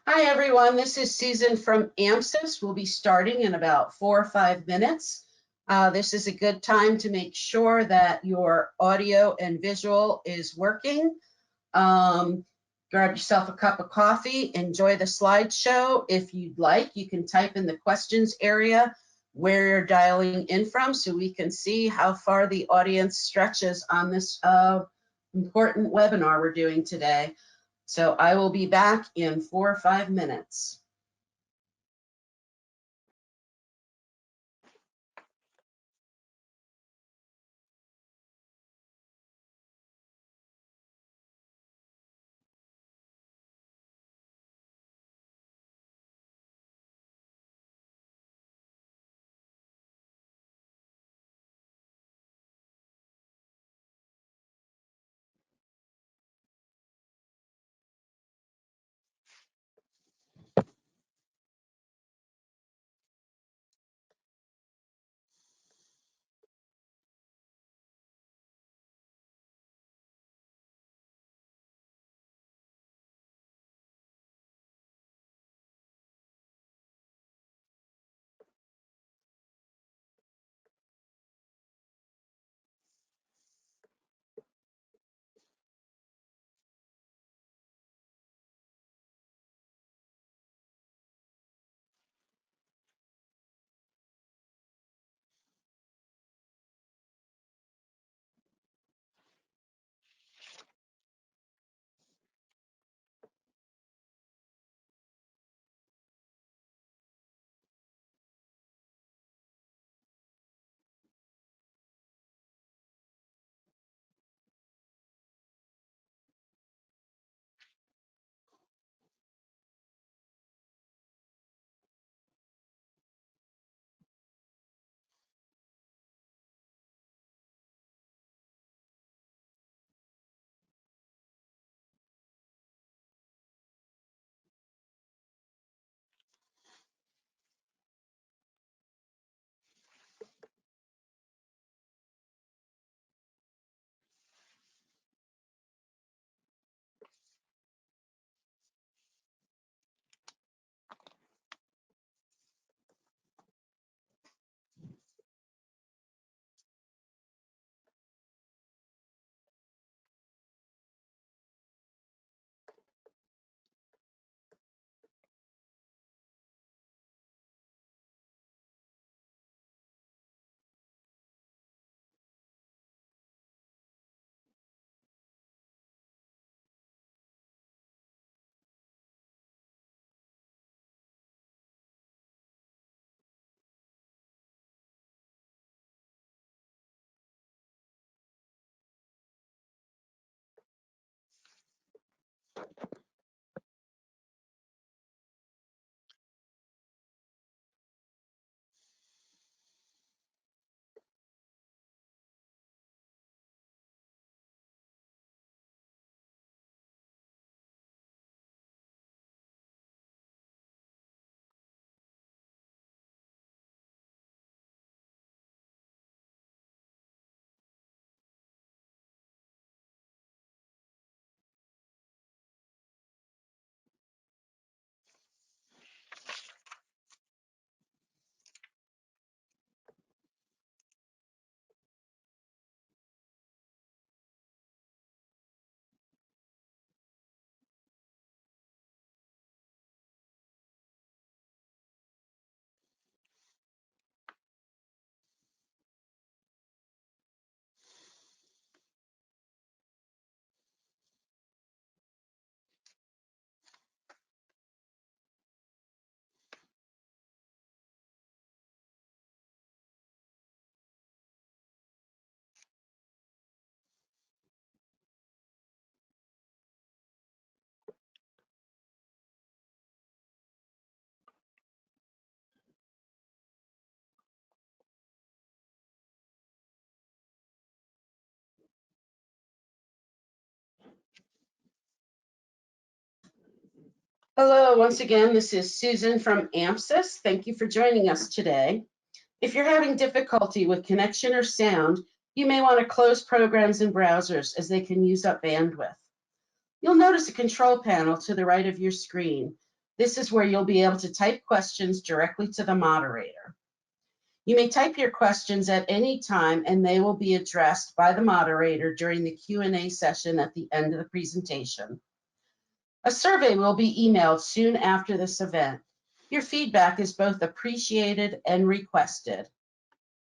Hi, everyone. This is Susan from AMSUS. We'll be starting in about 4 or 5 minutes. This is a good time to make sure that your audio and visual is working. Grab yourself a cup of coffee, enjoy the slideshow. If you'd like, you can type in the questions area where you're dialing in from so we can see how far the audience stretches on this important webinar we're doing today. So I will be back in 4 or 5 minutes. Hello, once again, this is Susan from AMSUS. Thank you for joining us today. If you're having difficulty with connection or sound, you may want to close programs and browsers as they can use up bandwidth. You'll notice a control panel to the right of your screen. This is where you'll be able to type questions directly to the moderator. You may type your questions at any time and they will be addressed by the moderator during the Q&A session at the end of the presentation. A survey will be emailed soon after this event. Your feedback is both appreciated and requested.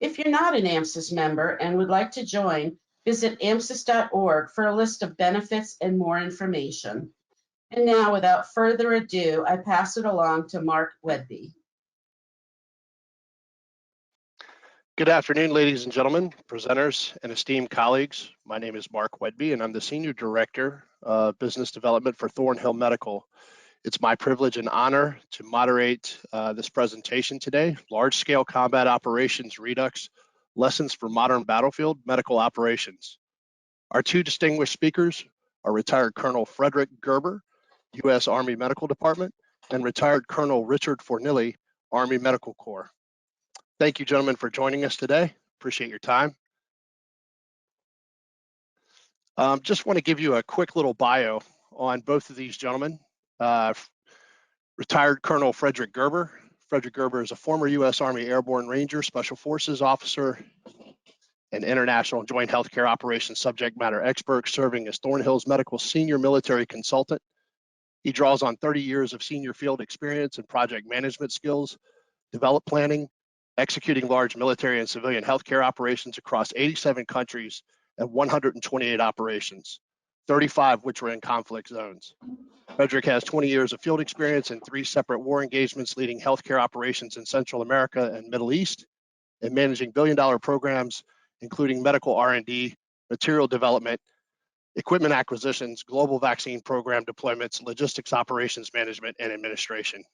If you're not an AMSUS member and would like to join, visit amsus.org for a list of benefits and more information. And now, without further ado, I pass it along to Mark Wedby. Good afternoon, ladies and gentlemen, presenters, and esteemed colleagues. My name is Mark Wedby, and I'm the Senior Director of Business Development for Thornhill Medical. It's my privilege and honor to moderate this presentation today, Large-Scale Combat Operations Redux, Lessons for Modern Battlefield Medical Operations. Our two distinguished speakers are retired Colonel Frederick Gerber, U.S. Army Medical Department, and retired Colonel Richard Thornhill, Army Medical Corps. Thank you, gentlemen, for joining us today. Appreciate your time. Just want to give you a quick little bio on both of these gentlemen. Retired Colonel Frederick Gerber. Frederick Gerber is a former U.S. Army Airborne Ranger, Special Forces officer, and International Joint Healthcare Operations subject matter expert, serving as Thornhill's medical senior military consultant. He draws on 30 years of senior field experience and project management skills, develop planning, executing large military and civilian healthcare operations across 87 countries and 128 operations, 35 which were in conflict zones. Frederick has 20 years of field experience in 3 separate war engagements, leading healthcare operations in Central America and Middle East, and managing billion-dollar programs, including medical R&D, material development, equipment acquisitions, global vaccine program deployments, logistics operations management, and administration.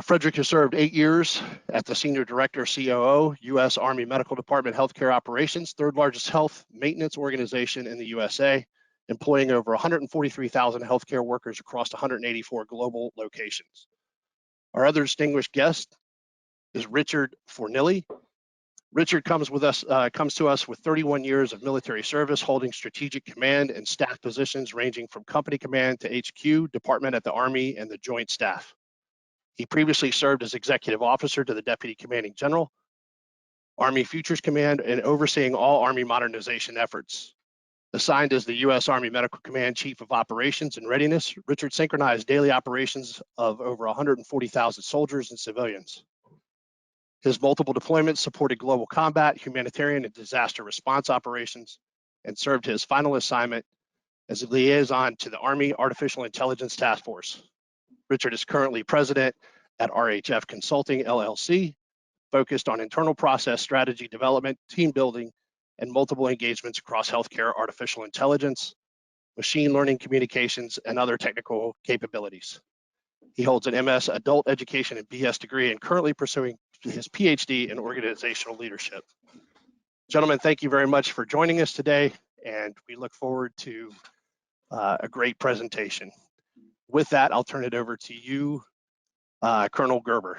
Frederick has served 8 years at the Senior Director, COO, U.S. Army Medical Department Healthcare Operations, third largest health maintenance organization in the USA, employing over 143,000 healthcare workers across 184 global locations. Our other distinguished guest is Richard Thornhill. Richard comes to us with 31 years of military service, holding strategic command and staff positions ranging from company command to HQ, department at the Army, and the Joint Staff. He previously served as executive officer to the Deputy Commanding General, Army Futures Command, and overseeing all Army modernization efforts. Assigned as the U.S. Army Medical Command Chief of Operations and Readiness, Richard synchronized daily operations of over 140,000 soldiers and civilians. His multiple deployments supported global combat, humanitarian, and disaster response operations, and served his final assignment as a liaison to the Army Artificial Intelligence Task Force. Richard is currently president at RHF Consulting, LLC, focused on internal process strategy development, team building, and multiple engagements across healthcare, artificial intelligence, machine learning communications, and other technical capabilities. He holds an MS Adult Education and BS degree and currently pursuing his PhD in organizational leadership. Gentlemen, thank you very much for joining us today, and we look forward to a great presentation. With that, I'll turn it over to you, Colonel Gerber.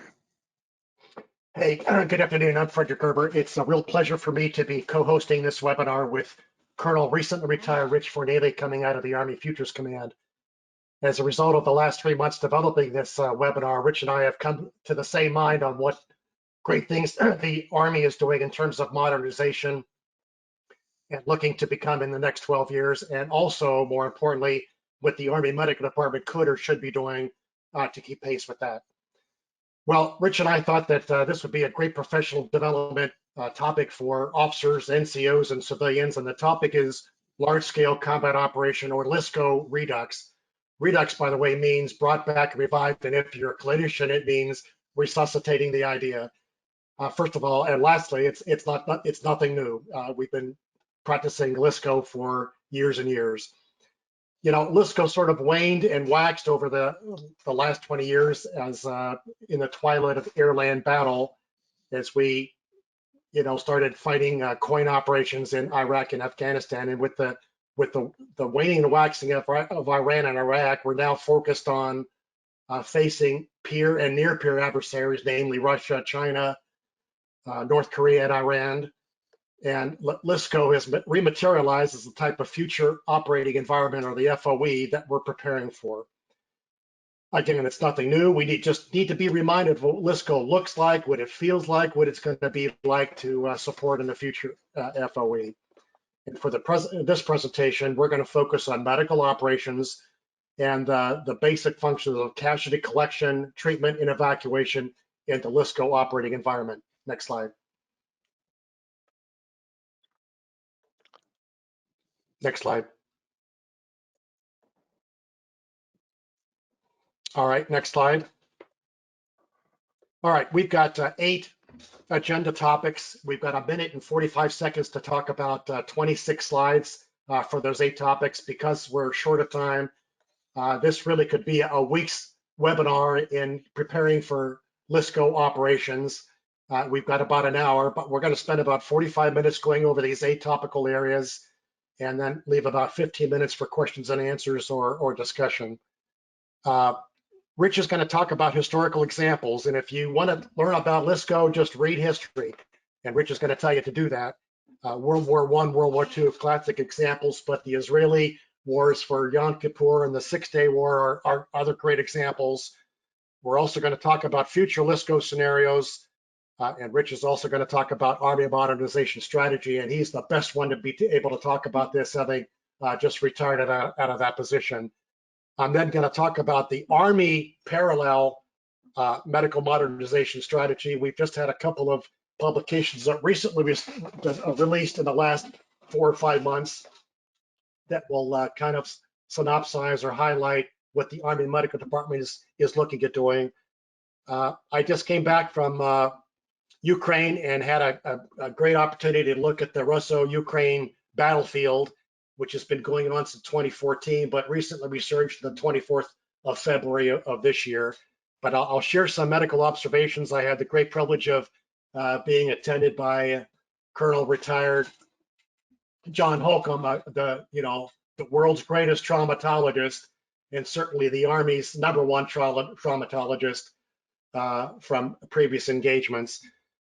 Hey, good afternoon. I'm Frederick Gerber. It's a real pleasure for me to be co-hosting this webinar with Colonel recently retired Rich Thornhill coming out of the Army Futures Command. As a result of the last 3 months developing this webinar, Rich and I have come to the same mind on what great things the Army is doing in terms of modernization and looking to become in the next 12 years, and also, more importantly, what the Army Medical Department could or should be doing to keep pace with that. Well, Rich and I thought that this would be a great professional development topic for officers, NCOs, and civilians, and the topic is large-scale combat operation, or LSCO Redux. Redux, by the way, means brought back and revived, and if you're a clinician, it means resuscitating the idea. First of all, and lastly, it's nothing new. We've been practicing LSCO for years and years. You know, LSCO sort of waned and waxed over the last 20 years as in the twilight of air-land battle, as we, started fighting coin operations in Iraq and Afghanistan, and with the waning and waxing of Iran and Iraq, we're now focused on facing peer and near-peer adversaries, namely Russia, China, North Korea, and Iran. And LSCO has rematerialized as the type of future operating environment, or the FOE, that we're preparing for. Again, it's nothing new. We just need to be reminded of what LSCO looks like, what it feels like, what it's going to be like to support in the future FOE. And for this presentation, we're going to focus on medical operations and the basic functions of casualty collection, treatment, and evacuation in the LSCO operating environment. Next slide. Next slide. All right, next slide. All right, we've got 8 agenda topics. We've got 1 minute and 45 seconds to talk about 26 slides for those 8 topics. Because we're short of time, this really could be a week's webinar in preparing for LSCO operations. We've got about an hour, but we're going to spend about 45 minutes going over these 8 topical areas and then leave about 15 minutes for questions and answers or discussion. Rich is going to talk about historical examples, and if you want to learn about LSCO, just read history, and Rich is going to tell you to do that. World War I, World War II, classic examples, but the Israeli wars for Yom Kippur and the 6-Day War are other great examples. We're also going to talk about future LSCO scenarios, and Rich is also going to talk about Army modernization strategy, and he's the best one to be able to talk about this, having just retired out of that position. I'm then going to talk about the Army parallel medical modernization strategy. We've just had a couple of publications that recently released in the last 4 or 5 months that will kind of synopsize or highlight what the Army Medical Department is looking at doing. I just came back from Ukraine and had a great opportunity to look at the Russo-Ukraine battlefield, which has been going on since 2014, but recently resurged the 24th of February of this year. But I'll share some medical observations. I had the great privilege of being attended by Colonel retired John Holcomb, the world's greatest traumatologist, and certainly the Army's #1 traumatologist from previous engagements.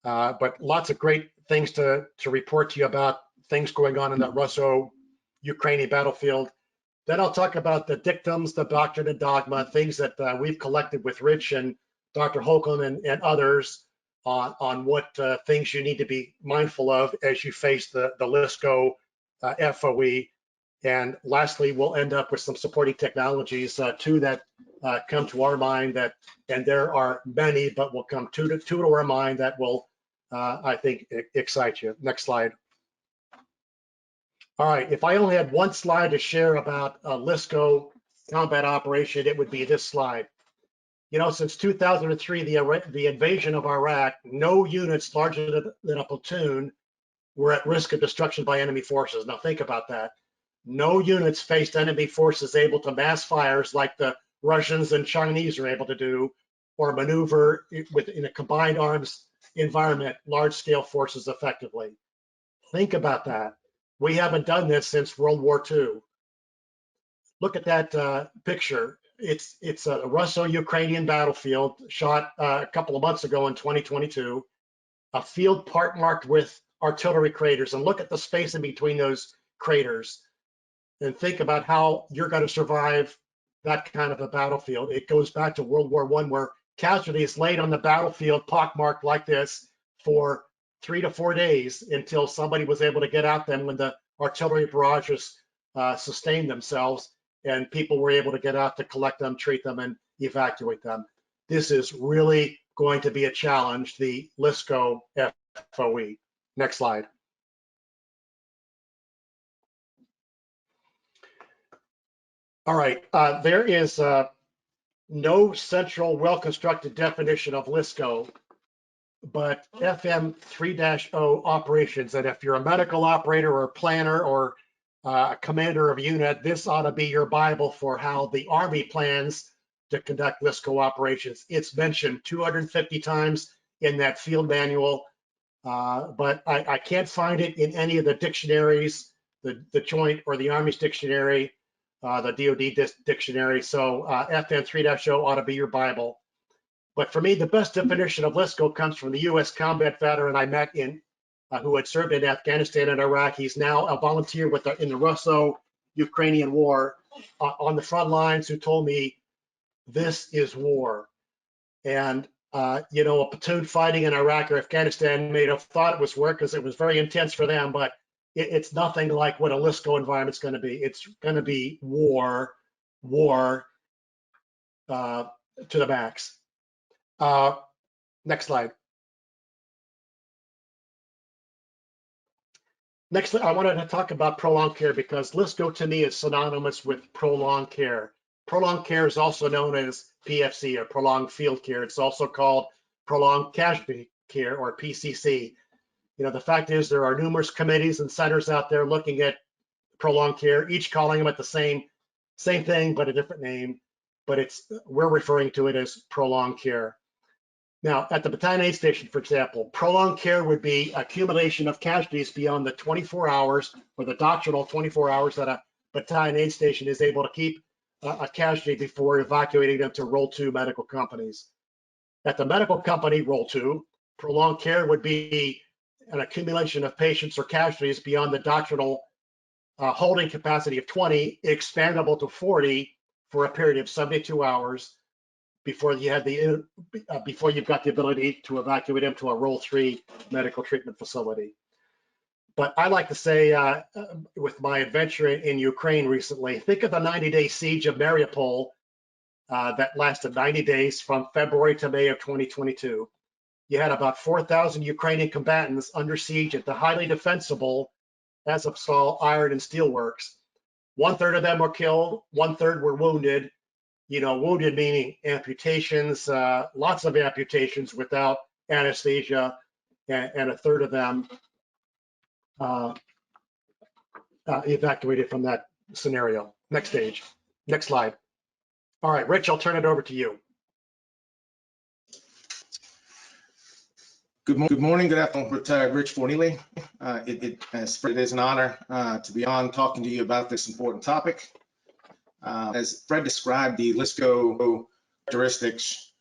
But lots of great things to report to you about things going on in that Russo-Ukrainian battlefield. Then I'll talk about the dictums, the doctrine and dogma, things that we've collected with Rich and Dr. Holcomb and others on what things you need to be mindful of as you face the LSCO FOE. And lastly, we'll end up with some supporting technologies, 2 that come to our mind and there are many, but will come two to our mind that will, I think, excite you. Next slide. All right, if I only had 1 slide to share about LSCO combat operation, it would be this slide. Since 2003, the invasion of Iraq, no units larger than a platoon were at risk of destruction by enemy forces. Now think about that. No units faced enemy forces able to mass fires like the Russians and Chinese are able to do, or maneuver in a combined arms environment, large-scale forces effectively. Think about that. We haven't done this since World War II. Look at that picture. It's a Russo-Ukrainian battlefield shot a couple of months ago in 2022, a field part marked with artillery craters. And look at the space in between those craters. And think about how you're going to survive that kind of a battlefield. It goes back to World War I, where casualties laid on the battlefield pockmarked like this for 3 to 4 days until somebody was able to get at them when the artillery barrages sustained themselves and people were able to get out to collect them, treat them, and evacuate them. This is really going to be a challenge, the LSCO FOE. Next slide. All right, there is no central well-constructed definition of LSCO, but FM 3-0 operations. And if you're a medical operator or a planner or a commander of a unit, this ought to be your Bible for how the Army plans to conduct LSCO operations. It's mentioned 250 times in that field manual, but I can't find it in any of the dictionaries, the Joint or the Army's dictionary, the DoD dictionary. So FN 3-0 ought to be your Bible. But for me, the best definition of LSCO comes from the U.S. combat veteran I met who had served in Afghanistan and Iraq. He's now a volunteer in the Russo-Ukrainian war on the front lines, who told me This is war. And, you know, a platoon fighting in Iraq or Afghanistan may have thought it was war because it was very intense for them, but it's nothing like what a LSCO environment's going to be. It's going to be war to the max. Next slide. Next, I wanted to talk about prolonged care because LSCO to me is synonymous with prolonged care. Prolonged care is also known as PFC or prolonged field care. It's also called prolonged casualty care or PCC. You know, the fact is there are numerous committees and centers out there looking at prolonged care, each calling them at the same thing, but a different name. But we're referring to it as prolonged care. Now, at the battalion aid station, for example, prolonged care would be accumulation of casualties beyond the 24 hours or the doctrinal 24 hours that a battalion aid station is able to keep a casualty before evacuating them to Role 2 medical companies. At the medical company, Role 2, prolonged care would be an accumulation of patients or casualties beyond the doctrinal holding capacity of 20, expandable to 40 for a period of 72 hours before you had before you've got the ability to evacuate them to a Role 3 medical treatment facility. But I like to say, with my adventure in Ukraine recently, think of the 90-day siege of Mariupol that lasted 90 days from February to May of 2022. You had about 4,000 Ukrainian combatants under siege at the highly defensible Azovstal iron and steel works. 1/3 of them were killed, 1/3 were wounded. You know, wounded meaning amputations, lots of amputations without anesthesia, and 1/3 of them evacuated from that scenario. Next stage, next slide. All right, Rich, I'll turn it over to you. Good morning, good afternoon, retired Rich Thornhill. It is an honor to be on talking to you about this important topic. As Fred described the LSCO characteristics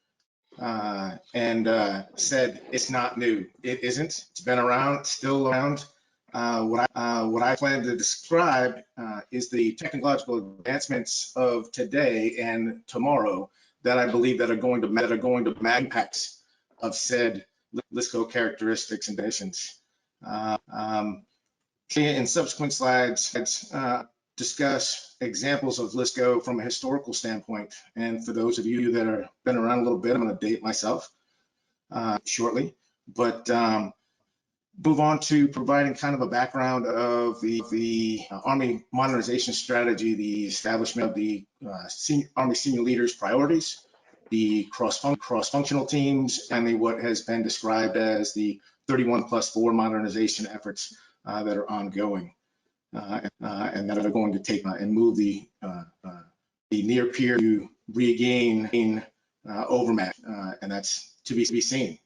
and said it's not new. It isn't. It's been around, still around. What I plan to describe is the technological advancements of today and tomorrow that I believe that are going to impact of said LSCO characteristics and conditions. In subsequent slides, discuss examples of LSCO from a historical standpoint. And for those of you that have been around a little bit, I'm going to date myself shortly, but move on to providing kind of a background of the Army modernization strategy, the establishment of the Army senior leaders' priorities, the cross-functional teams, and what has been described as the 31+4 modernization efforts that are ongoing and that are going to take and move the near peer to regain overmatch, and that's to be seen.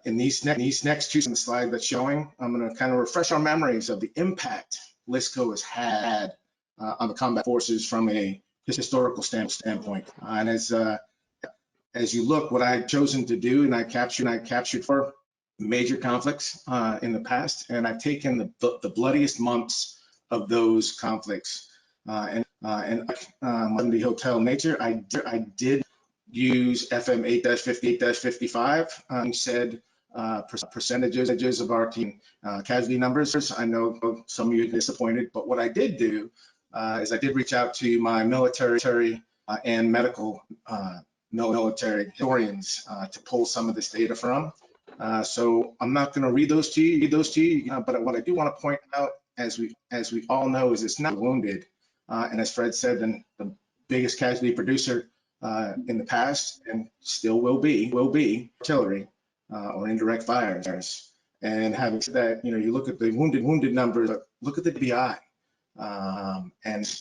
In these next two slides that's showing, I'm going to kind of refresh our memories of the impact LSCO has had on the combat forces from a historical standpoint. And as you look, what I've chosen to do, and I captured for major conflicts in the past, and I've taken the bloodiest months of those conflicts. And the hotel nature, I did use FM 8-50, 8-55, percentages of our team casualty numbers. I know some of you are disappointed, but what I did do is I did reach out to my military and medical military historians to pull some of this data from. So I'm not going to read those to you, but what I do want to point out, as we all know, is it's not wounded. And as Fred said, then the biggest casualty producer in the past and still will be artillery or indirect fires. And having said that, you know, you look at the wounded numbers, look at the DBI, and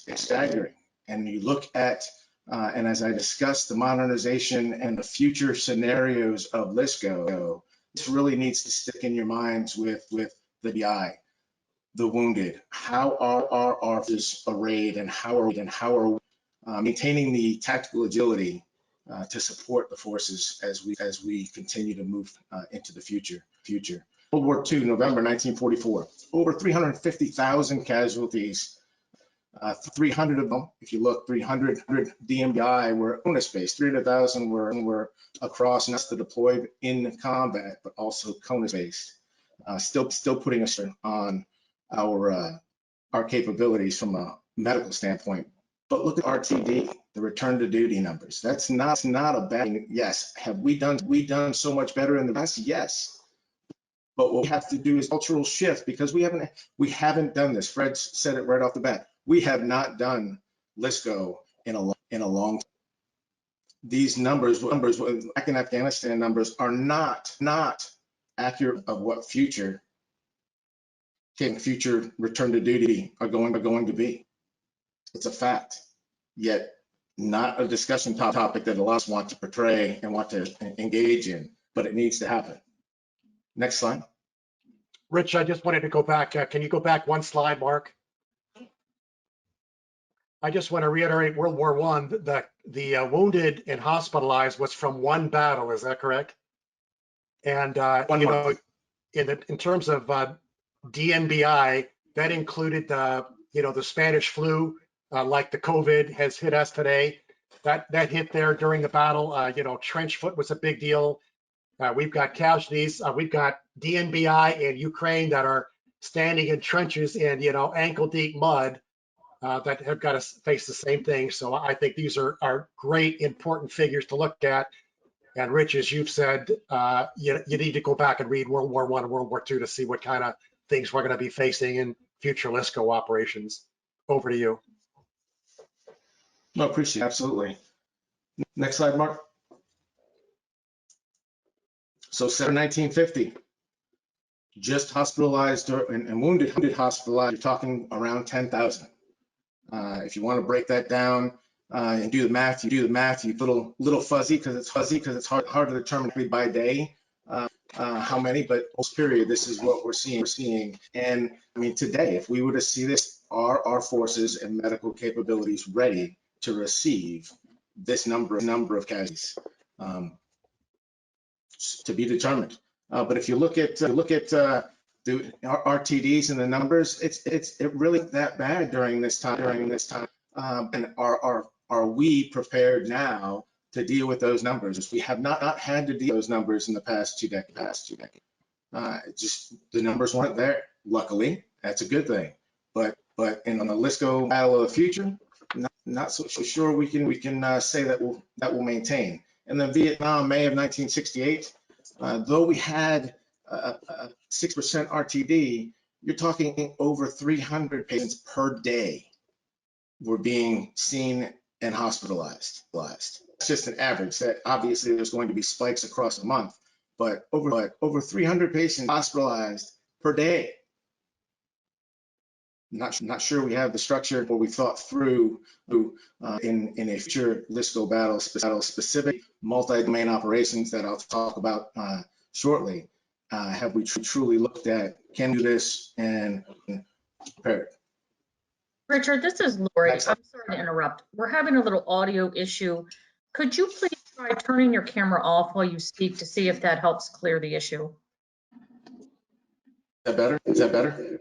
it's staggering. And you look at, and as I discussed, the modernization and the future scenarios of LSCO, this really needs to stick in your minds with the DBI, the wounded. How are our forces arrayed, and how are we maintaining the tactical agility to support the forces as we continue to move into the future. World War II, November 1944, over 350,000 casualties 300 of them, if you look, 300 DMBI were CONUS-based. 300,000 were across, not just deployed in combat, but also CONUS-based. Still putting us on our capabilities from a medical standpoint. But look at RTD, the return to duty numbers. That's not a bad thing. Yes, have we done so much better in the past? Yes. But what we have to do is cultural shift, because we haven't done this. Fred said it right off the bat. We have not done LSCO in a long time. These numbers, back in Afghanistan numbers, are not accurate of what future return to duty are going to be. It's a fact, yet not a discussion topic that a lot of us want to portray and want to engage in, but it needs to happen. Next slide. Rich, I just wanted to go back. Can you go back one slide, Mark? I just want to reiterate World War I, the wounded and hospitalized was from one battle. Is that correct? And in terms of DMBI, that included the Spanish flu, like the COVID has hit us today. That hit there during the battle. Trench foot was a big deal. We've got casualties. We've got DMBI in Ukraine that are standing in trenches in ankle deep mud that have got to face the same thing. So I think these are great, important figures to look at. And Rich, as you've said, you need to go back and read World War I and World War II to see what kind of things we're going to be facing in future LSCO operations. Over to you. No, appreciate it. Absolutely. Next slide, Mark. So 1950, just hospitalized and wounded hospitalized, you're talking around 10,000. If you want to break that down and do the math, you little fuzzy because it's hard to determine by day how many, but post period, this is what we're seeing. And I mean, today, if we were to see this, are our forces and medical capabilities ready to receive this number of casualties? To be determined. But if you look at the RTDs and the numbers, it really isn't that bad during this time. And are we prepared now to deal with those numbers? We have not had to deal with those numbers in the past two decades. Just the numbers weren't there. Luckily, that's a good thing. But in the LSCO battle of the future, not so sure we can say that will maintain. And then Vietnam, May of 1968, though we had 6% RTD, you're talking over 300 patients per day were being seen and hospitalized. It's just an average. That obviously there's going to be spikes across a month, but over 300 patients hospitalized per day. Not sure we have the structure or we thought through in a future LSCO battle specific multi-domain operations that I'll talk about shortly. Have we truly looked at, can we do this and prepare it? Richard, this is Lori. I'm sorry to interrupt. We're having a little audio issue. Could you please try turning your camera off while you speak to see if that helps clear the issue? Is that better? Is that better?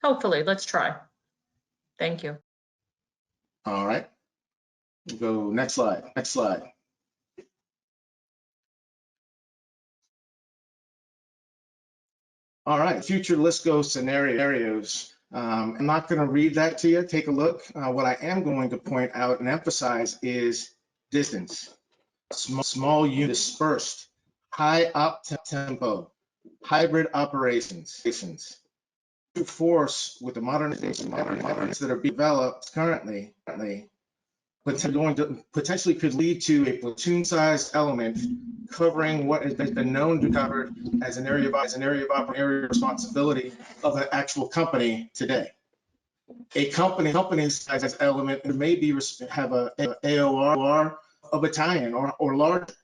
Hopefully, let's try. Thank you. All right. We'll go next slide. Next slide. All right, future LSCO scenarios. I'm not going to read that to you. Take a look. What I am going to point out and emphasize is distance. Small unit dispersed, high up tempo, hybrid operations. Force with the modernization that are being developed currently, potentially could lead to a platoon-sized element covering what has been known to cover as an area of responsibility of an actual company today. A company-sized element may have a AOR, a battalion or larger.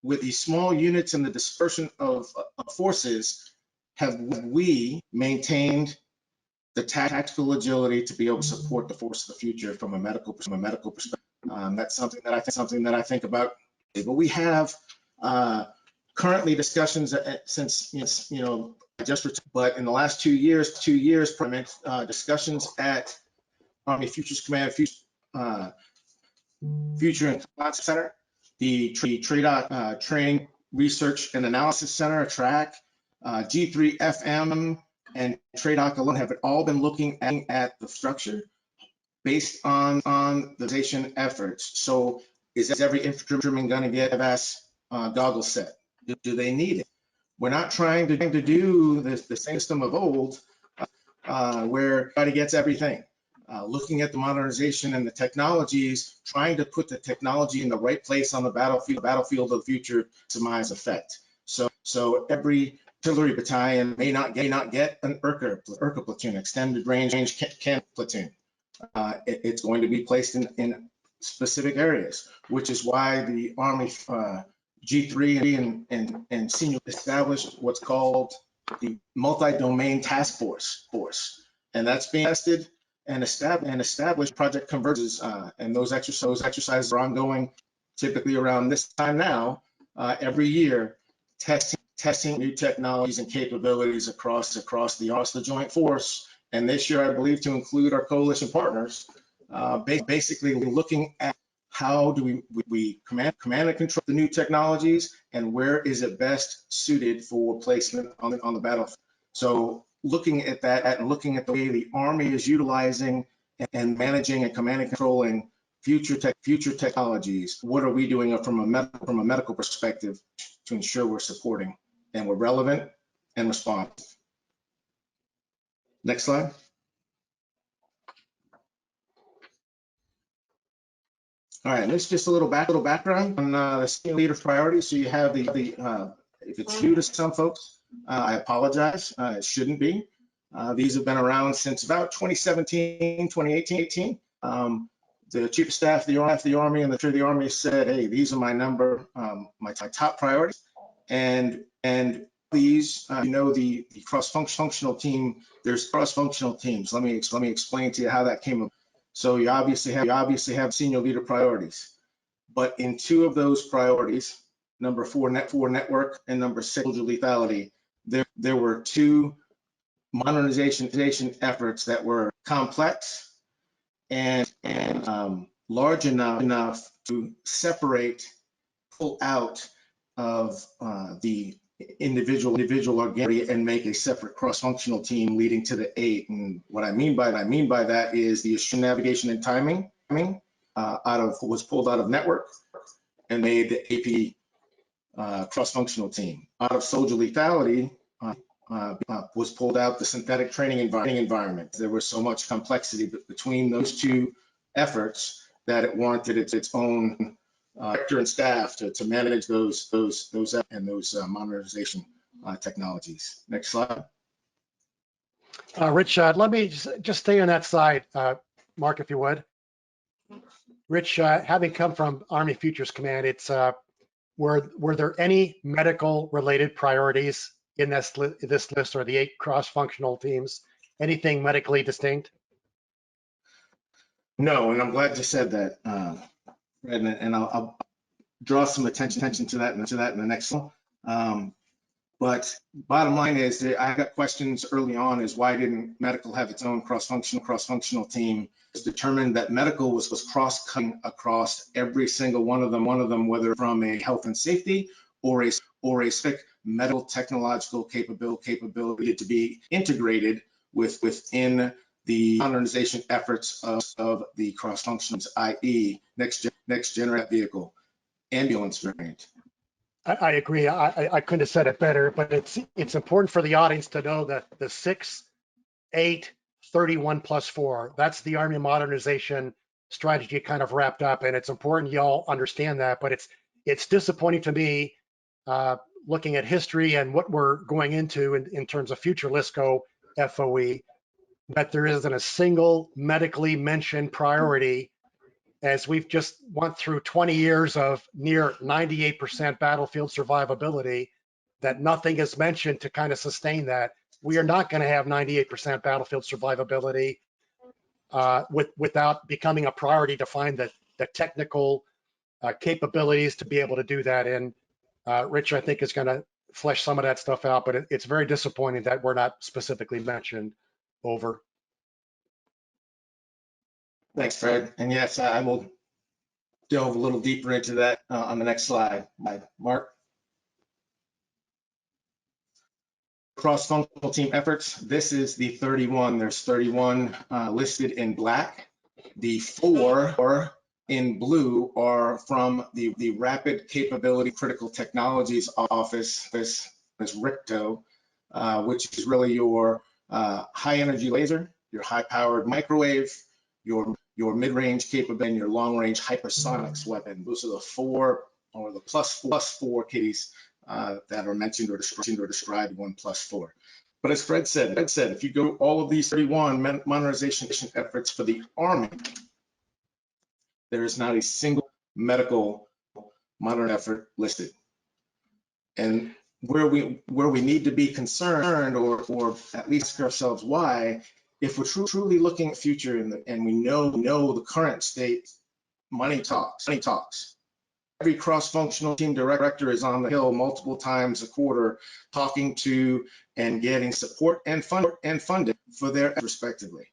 With these small units and the dispersion of forces, have we maintained the tactical agility to be able to support the force of the future from a medical perspective? That's something that I think about. But we have currently discussions since but in the last 2 years, discussions at Army Futures Command Future and Concept Center, the TRADOC Training Research and Analysis Center, TRAC, G3FM, and TRADOC alone have all been looking at the structure based on the modernization efforts. So is every infantryman going to get FS goggles set? Do they need it? We're not trying to do the same system of old where everybody gets everything. Looking at the modernization and the technologies, trying to put the technology in the right place on the battlefield of the future to maximize effect. So every artillery battalion may not get an ERCA platoon, extended range cannon platoon. It's going to be placed in specific areas, which is why the Army G3 and senior established what's called the multi-domain task force, and that's being tested and established Project Convergence, and those exercises are ongoing, typically around this time now, every year, testing new technologies and capabilities across the joint force. And this year, I believe, to include our coalition partners, basically looking at how do we command and control the new technologies, and where is it best suited for placement on the battlefield. So looking at that and looking at the way the Army is utilizing and managing and command and controlling future technologies, what are we doing from a medical perspective to ensure we're supporting and we're relevant and responsive. Next slide. All right, this is just a little background on the senior leader priorities. So you have if it's new to some folks, I apologize. It shouldn't be. These have been around since about 2017, 2018. The Chief of Staff of the Army and the Chair of the Army said, hey, these are my top priorities. And these, the cross-functional team, there's cross-functional teams. Let me explain to you how that came about. So you obviously have senior leader priorities, but in two of those priorities, number 4 network and number 6 soldier lethality, there were two modernization efforts that were complex and large enough to pull out of the individual organic and make a separate cross-functional team leading to the 8. And what I mean by that is the issue navigation and timing was pulled out of network and made the AP cross-functional team. Out of soldier lethality was pulled out the synthetic training environment. There was so much complexity between those two efforts that it warranted its own director and staff to manage those modernization technologies. Next slide. Rich, let me just stay on that side, Mark, if you would. Rich, having come from Army Futures Command, it's were there any medical related priorities in this list, or the 8 cross-functional teams? Anything medically distinct? No, and I'm glad you said that, and I'll draw some attention to that in the next one. But bottom line is that I got questions early on is why didn't medical have its own cross-functional team? It's determined that medical was cross-cutting across every single one of them, whether from a health and safety or a specific medical technological capability to be integrated within the modernization efforts of the cross-functions, i.e. next generation vehicle, ambulance variant. I agree. I couldn't have said it better, but it's important for the audience to know that the 6, 8, 31 plus 4, that's the Army modernization strategy kind of wrapped up, and it's important y'all understand that. But it's disappointing to me, looking at history and what we're going into in terms of future LSCO FOE, that there isn't a single medically mentioned priority, as we've just went through 20 years of near 98% battlefield survivability, that nothing is mentioned to kind of sustain that. We are not going to have 98% battlefield survivability without becoming a priority to find the technical capabilities to be able to do that. And Rich, I think, is going to flesh some of that stuff out, but it's very disappointing that we're not specifically mentioned. Over. Thanks, Fred. And yes, I will delve a little deeper into that on the next slide. Mark. Cross-functional team efforts. This is the 31. There's 31 listed in black. The 4 in blue are from the Rapid Capability Critical Technologies Office, this RICTO, which is really your high-energy laser, your high-powered microwave, your mid-range capability, and your long-range hypersonics weapon. Those are the 4 or the plus four keys that are mentioned or described 1 plus 4. But as Fred said, if you go all of these 31 modernization efforts for the Army, there is not a single medical modern effort listed. And where we need to be concerned, or at least ask ourselves why, if we're truly looking at the future and we know the current state, money talks. Every cross-functional team director is on the Hill multiple times a quarter talking to and getting support and funding for their respectively.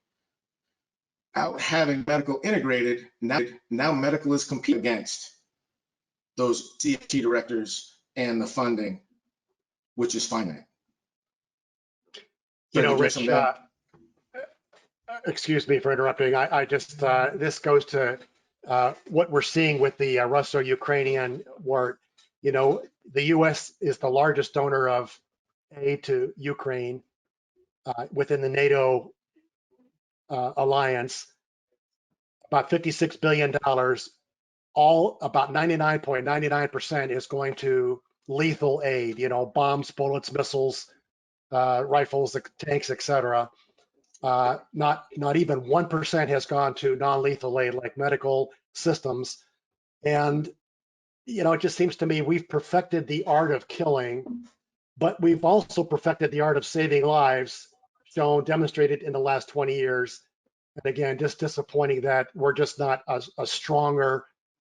Out having medical integrated, now medical is competing against those CFT directors and the funding, which is finite. You know, Rich, excuse me for interrupting. I just, this goes to what we're seeing with the Russo-Ukrainian war. You know, the US is the largest donor of aid to Ukraine within the NATO alliance, about $56 billion. About 99.99% is going to lethal aid, you know, bombs, bullets, missiles, rifles, tanks, etc. Not even 1% has gone to non-lethal aid like medical systems. And, you know, it just seems to me we've perfected the art of killing, but we've also perfected the art of saving lives, demonstrated in the last 20 years. And again, just disappointing that we're just not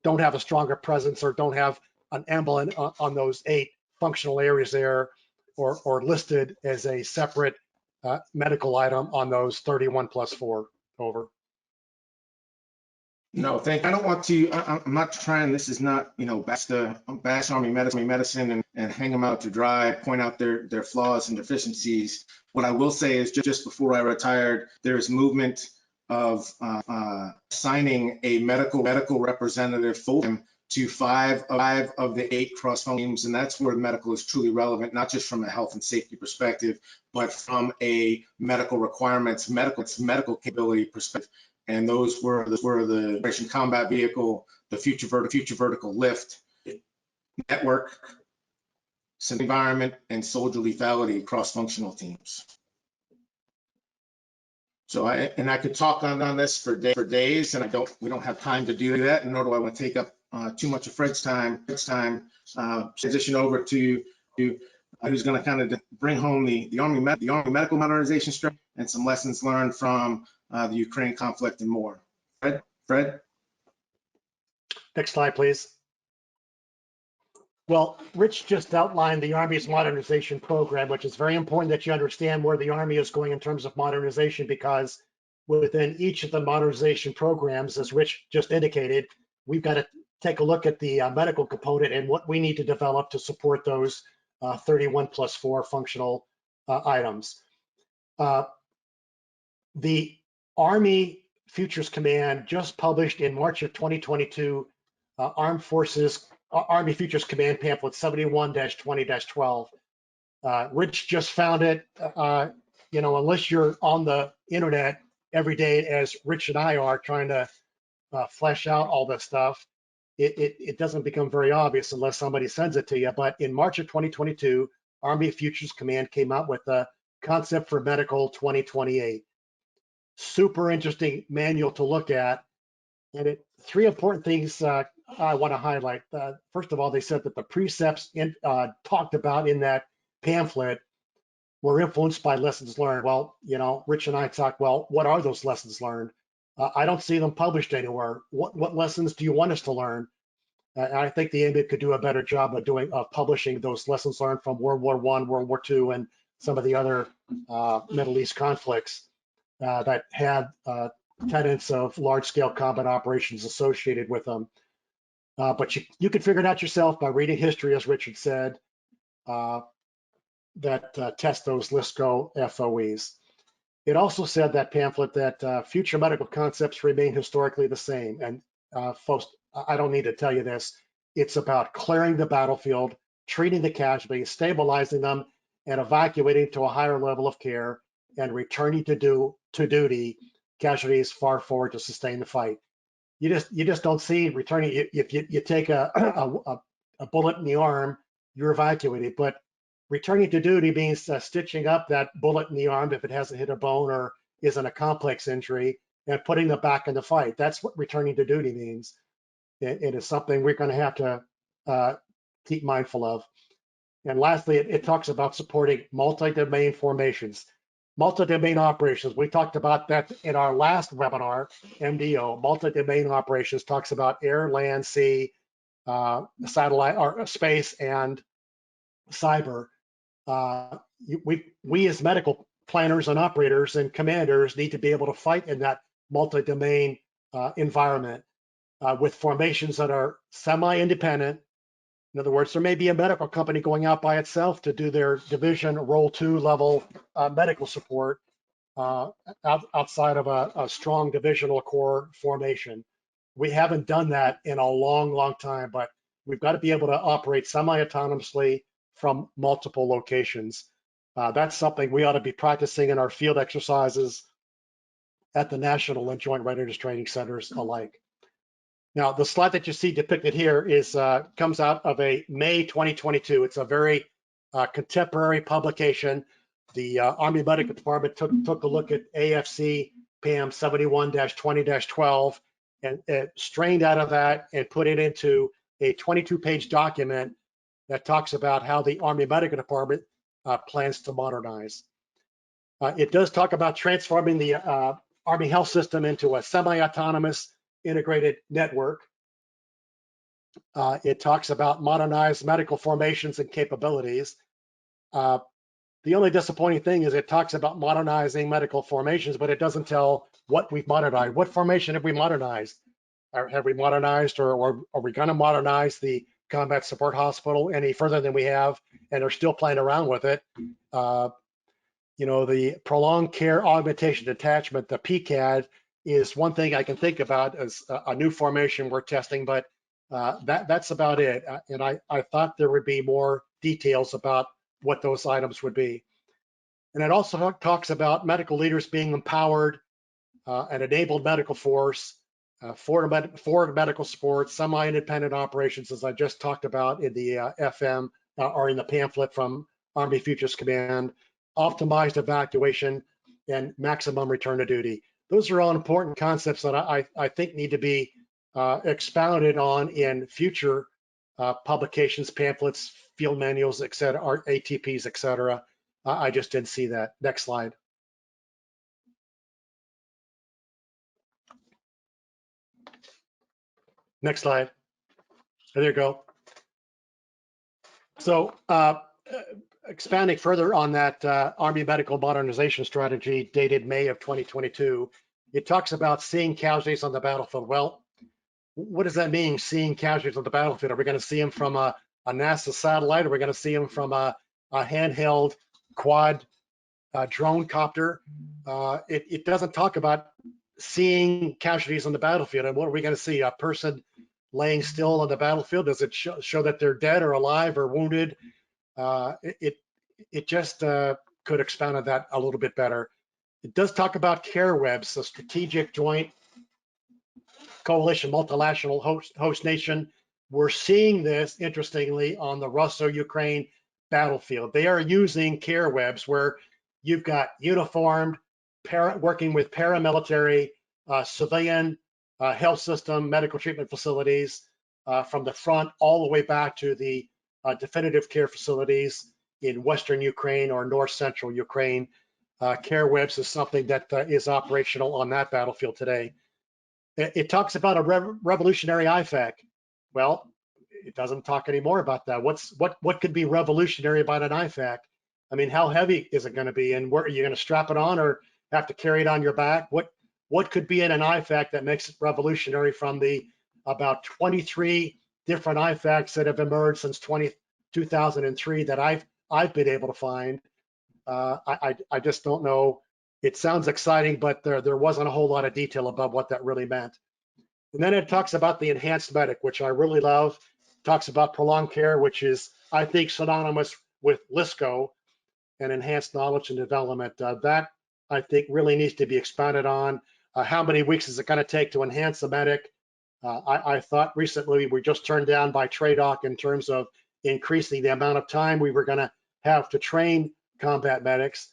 don't have a stronger presence or don't have an emblem on those 8 functional areas there, or listed as a separate medical item on those 31 plus 4. Over. No, thank you. I don't want to, I'm not trying, this is not, you know, bash Army medicine and hang them out to dry, point out their flaws and deficiencies. What I will say is just before I retired, there's movement of signing a medical representative full time to 5 of the 8 cross-functional teams, and that's where medical is truly relevant, not just from a health and safety perspective, but from a medical requirements, medical capability perspective. And those were the Operation Combat Vehicle, the future vertical lift, network, environment, and soldier lethality cross-functional teams. So I could talk on this for days, and we don't have time to do that, and nor do I want to take up too much of Fred's time. Transition over to who's going to kind of bring home the Army medical modernization strategy and some lessons learned from the Ukraine conflict and more. Fred? Next slide, please. Well, Rich just outlined the Army's modernization program, which is very important that you understand where the Army is going in terms of modernization, because within each of the modernization programs, as Rich just indicated, we've got to take a look at the medical component and what we need to develop to support those 31 plus 4 functional items. The Army Futures Command just published in March of 2022 Armed Forces Army Futures Command pamphlet 71-20-12. Rich just found it. You know, unless you're on the internet every day, as Rich and I are trying to flesh out all this stuff, it doesn't become very obvious unless somebody sends it to you. But in March of 2022, Army Futures Command came out with the Concept for Medical 2028. Super interesting manual to look at. And 3 important things I want to highlight. First of all, they said that the precepts talked about in that pamphlet were influenced by lessons learned. Well, you know, Rich and I talked, well, what are those lessons learned? I don't see them published anywhere. What lessons do you want us to learn? I think the AMIT could do a better job of publishing those lessons learned from World War I, World War II, and some of the other Middle East conflicts that had tenets of large-scale combat operations associated with them. But you can figure it out yourself by reading history, as Richard said, that test those LSCO FOEs. It also said, that pamphlet, that future medical concepts remain historically the same. And folks, I don't need to tell you this. It's about clearing the battlefield, treating the casualties, stabilizing them, and evacuating to a higher level of care, and returning to duty casualties far forward to sustain the fight. You just don't see returning. If you take a bullet in the arm, you're evacuated. But returning to duty means stitching up that bullet in the arm if it hasn't hit a bone or isn't a complex injury, and putting them back in the fight. That's what returning to duty means. It is something we're going to have to keep mindful of. And lastly, it talks about supporting multi-domain formations, multi-domain operations. We talked about that in our last webinar, MDO. Multi-domain operations talks about air, land, sea, satellite, or space, and cyber. We as medical planners and operators and commanders need to be able to fight in that multi-domain environment with formations that are semi-independent. In other words, there may be a medical company going out by itself to do their division role 2 level medical support outside of a strong divisional core formation. We haven't done that in a long, long time, but we've got to be able to operate semi-autonomously from multiple locations. That's something we ought to be practicing in our field exercises at the national and joint readiness training centers alike. Now, the slide that you see depicted here comes out of a May 2022. It's a very contemporary publication. The Army Medical Department took a look at AFC PAM 71-20-12 and strained out of that and put it into a 22-page document that talks about how the Army Medical Department plans to modernize. It does talk about transforming the Army health system into a semi-autonomous integrated network. It talks about modernized medical formations and capabilities. The only disappointing thing is it talks about modernizing medical formations, but it doesn't tell what we've modernized. What formation have we modernized? Have we modernized, or are we going to modernize the combat support hospital any further than we have, and are still playing around with it? You know, the prolonged care augmentation detachment, the PCAD, is one thing I can think about as a new formation we're testing, but that's about it. And I thought there would be more details about what those items would be. And it also talks about medical leaders being empowered, an enabled medical force, forward medical support, semi-independent operations, as I just talked about in the FM or in the pamphlet from Army Futures Command, optimized evacuation, and maximum return to duty. Those are all important concepts that I think need to be expounded on in future publications, pamphlets, field manuals, et cetera, or ATPs, et cetera. I just didn't see that. Next slide. Next slide. There you go. So expanding further on that Army Medical Modernization Strategy dated May of 2022, it talks about seeing casualties on the battlefield. Well, what does that mean, seeing casualties on the battlefield? Are we going to see them from a NASA satellite? Are we going to see them from a handheld quad drone copter? It doesn't talk about seeing casualties on the battlefield. And what are we going to see? A person laying still on the battlefield? Does it show that they're dead or alive or wounded? It just could expound on that a little bit better. It does talk about care webs, the strategic joint coalition, multilateral host nation. We're seeing this, interestingly, on the Russo-Ukraine battlefield. They are using care webs where you've got uniformed, working with paramilitary, civilian health system, medical treatment facilities from the front all the way back to the definitive care facilities in Western Ukraine or North Central Ukraine. Care webs is something that is operational on that battlefield today. It talks about a revolutionary IFAC. Well, it doesn't talk anymore about that. What could be revolutionary about an IFAC? I mean, how heavy is it going to be, and where are you going to strap it on or have to carry it on your back? what could be in an IFAC that makes it revolutionary from the about 23 different IFACs that have emerged since 2003 that I've been able to find. I just don't know. It sounds exciting, but there wasn't a whole lot of detail about what that really meant. And then it talks about the enhanced medic, which I really love. It talks about prolonged care, which is, I think, synonymous with LSCO and enhanced knowledge and development. That, I think, really needs to be expanded on. How many weeks is it going to take to enhance the medic? I thought recently we just turned down by TRADOC in terms of increasing the amount of time we were going to have to train combat medics.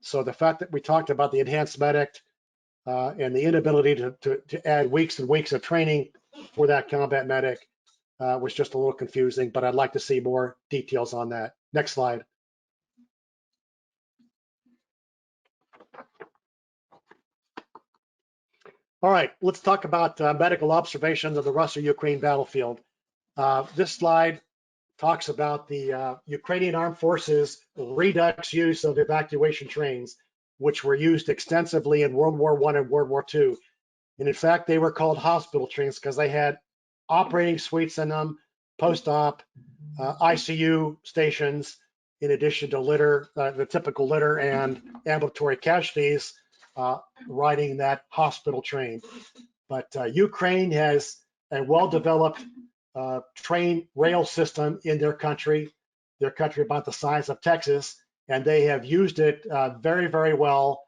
So the fact that we talked about the enhanced medic and the inability to add weeks and weeks of training for that combat medic was just a little confusing, but I'd like to see more details on that. Next slide. All right, let's talk about medical observations of the Russia-Ukraine battlefield. This slide talks about the Ukrainian Armed Forces Redux use of evacuation trains, which were used extensively in World War I and World War II. And in fact, they were called hospital trains because they had operating suites in them, post-op, ICU stations, in addition to litter, the typical litter and ambulatory casualties riding that hospital train. But Ukraine has a well-developed train rail system in their country about the size of Texas, and they have used it very, very well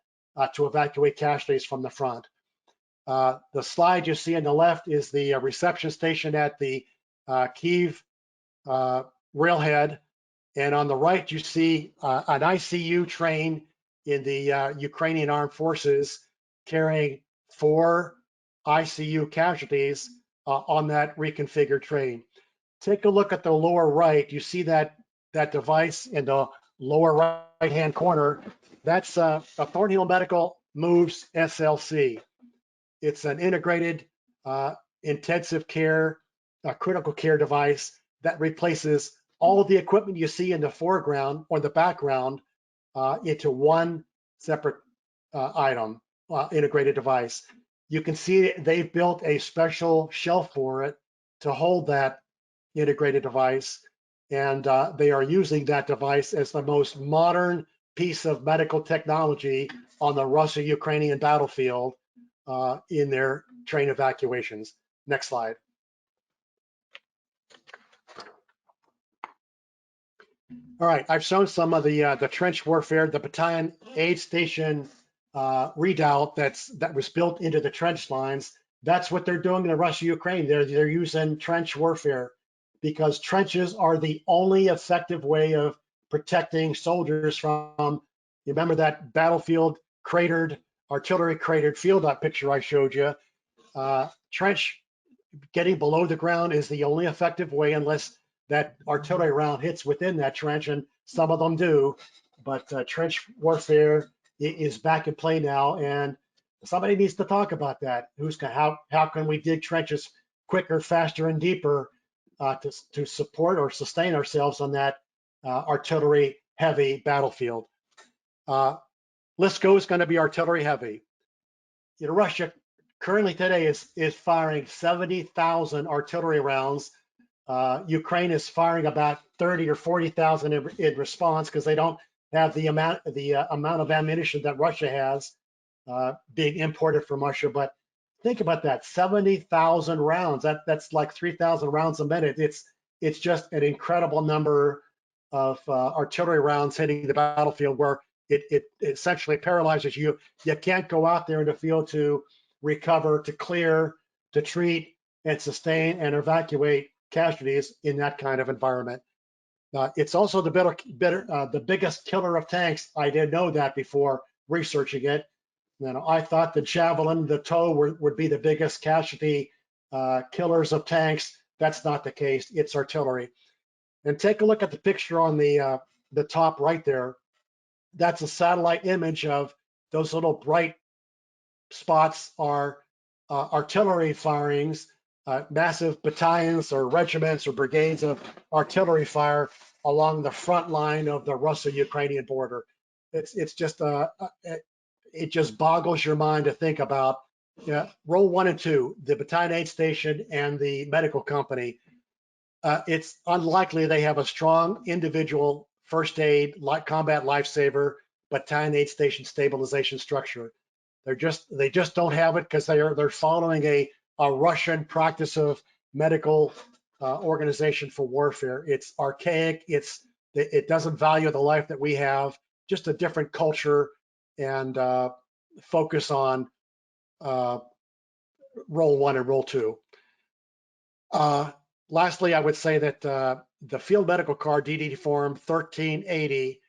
to evacuate casualties from the front. The slide you see on the left is the reception station at the Kyiv railhead, and on the right you see an ICU train in the Ukrainian Armed Forces carrying 4 ICU casualties on that reconfigured train. Take a look at the lower right. You see that device in the lower right-hand corner. That's a Thornhill Medical Moves SLC. It's an integrated intensive care, critical care device that replaces all of the equipment you see in the foreground or the background into one separate item, integrated device. You can see they've built a special shelf for it to hold that integrated device, and they are using that device as the most modern piece of medical technology on the Russia-Ukrainian battlefield in their train evacuations. Next slide. All right, I've shown some of the trench warfare, the battalion aid station redoubt that was built into the trench lines. That's what they're doing in Russia-Ukraine. They're using trench warfare because trenches are the only effective way of protecting soldiers from, you remember that battlefield cratered, artillery cratered field, that picture I showed you. Trench getting below the ground is the only effective way unless that artillery round hits within that trench, and some of them do. But trench warfare is back in play now, and somebody needs to talk about that. How can we dig trenches quicker, faster, and deeper to support or sustain ourselves on that artillery heavy battlefield? LSCO is going to be artillery heavy. You know, Russia currently today is firing 70,000 artillery rounds. Ukraine is firing about 30 or 40,000 in response because they don't have the amount of ammunition that Russia has being imported from Russia. But think about that, 70,000 rounds. That's like 3,000 rounds a minute. It's just an incredible number of artillery rounds hitting the battlefield where it essentially paralyzes you. You can't go out there in the field to recover, to clear, to treat, and sustain and evacuate casualties in that kind of environment. It's also the biggest killer of tanks. I didn't know that before researching it. You know, I thought the Javelin, the TOW would be the biggest casualty killers of tanks. That's not the case. It's artillery. And take a look at the picture on the top right there. That's a satellite image of those little bright spots are artillery firings, massive battalions or regiments or brigades of artillery fire along the front line of the Russo-Ukrainian border. It's just it just boggles your mind to think about role 1 and 2, the battalion aid station and the medical company. It's unlikely they have a strong individual first aid, combat lifesaver, battalion aid station stabilization structure. They just don't have it because they're following a Russian practice of medical organization for warfare. It's archaic. It doesn't value the life that we have. Just a different culture and focus on role 1 and role 2. Lastly, I would say that the field medical card DD form 1380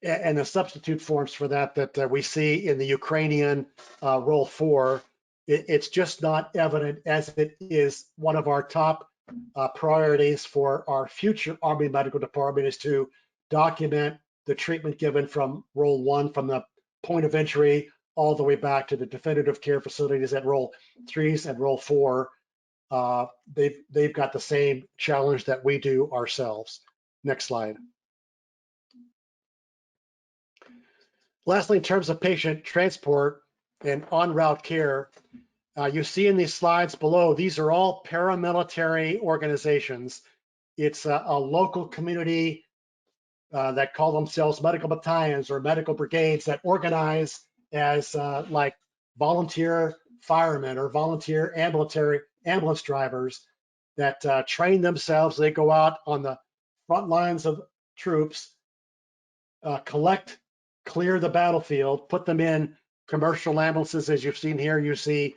and the substitute forms for that we see in the Ukrainian role 4, it's just not evident, as it is one of our top priorities for our future Army Medical Department, is to document the treatment given from role 1, from the point of entry all the way back to the definitive care facilities at role 3s and role 4. They've got the same challenge that we do ourselves. Next slide. Lastly, in terms of patient transport and en route care, you see in these slides below, these are all paramilitary organizations. It's a local community that call themselves medical battalions or medical brigades that organize as like volunteer firemen or volunteer ambulance drivers that train themselves. They go out on the front lines of troops, clear the battlefield, put them in commercial ambulances, as you've seen here. You see,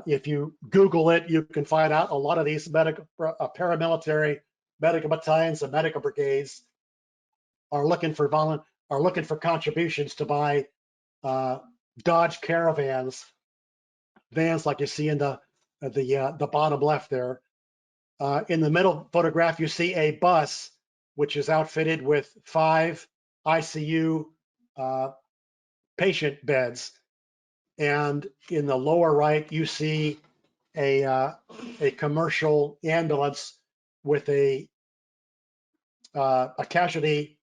if you Google it, you can find out a lot of these paramilitary medical battalions and medical brigades are looking for contributions to buy Dodge Caravans, vans like you see in the bottom left there. In the middle photograph, you see a bus which is outfitted with 5 ICU patient beds, and in the lower right, you see a commercial ambulance with a casualty.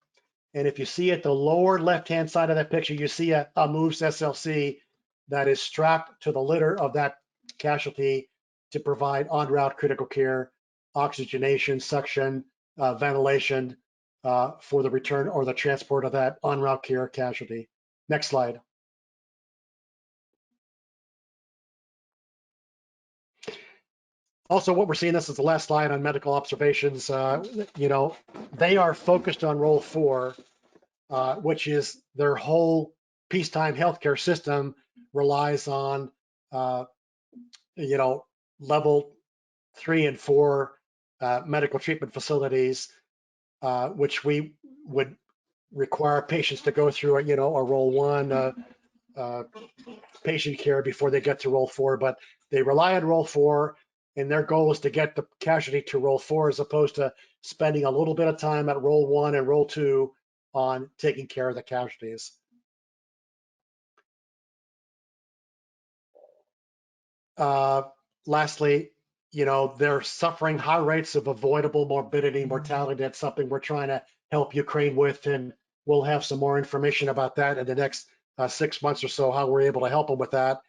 And if you see at the lower left-hand side of that picture, you see a AMSUS SLC that is strapped to the litter of that casualty to provide en route critical care, oxygenation, suction, ventilation for the return or the transport of that en route care casualty. Next slide. Also, what we're seeing, this is the last slide on medical observations. They are focused on role 4, which is their whole peacetime healthcare system relies on, level 3 and 4 medical treatment facilities, which we would require patients to go through, a role 1 patient care before they get to role 4. But they rely on role 4, and their goal is to get the casualty to role 4, as opposed to spending a little bit of time at role 1 and role 2 on taking care of the casualties. Lastly, they're suffering high rates of avoidable morbidity and mortality. That's something we're trying to help Ukraine with, and we'll have some more information about that in the next 6 months or so, how we're able to help them with that.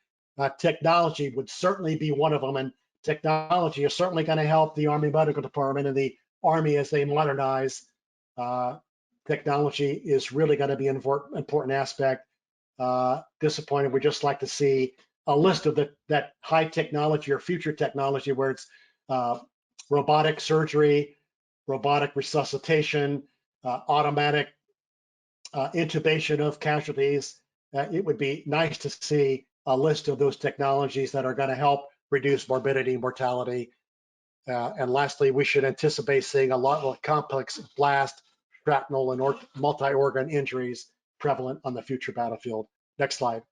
Technology would certainly be one of them, and technology is certainly going to help the Army Medical Department and the Army as they modernize. Technology is really going to be an important aspect. Disappointed. We'd just like to see a list of that high technology or future technology, where it's robotic surgery, robotic resuscitation, automatic intubation of casualties. It would be nice to see a list of those technologies that are going to help reduce morbidity and mortality. And lastly, we should anticipate seeing a lot more complex blast, shrapnel, and multi-organ injuries prevalent on the future battlefield. Next slide.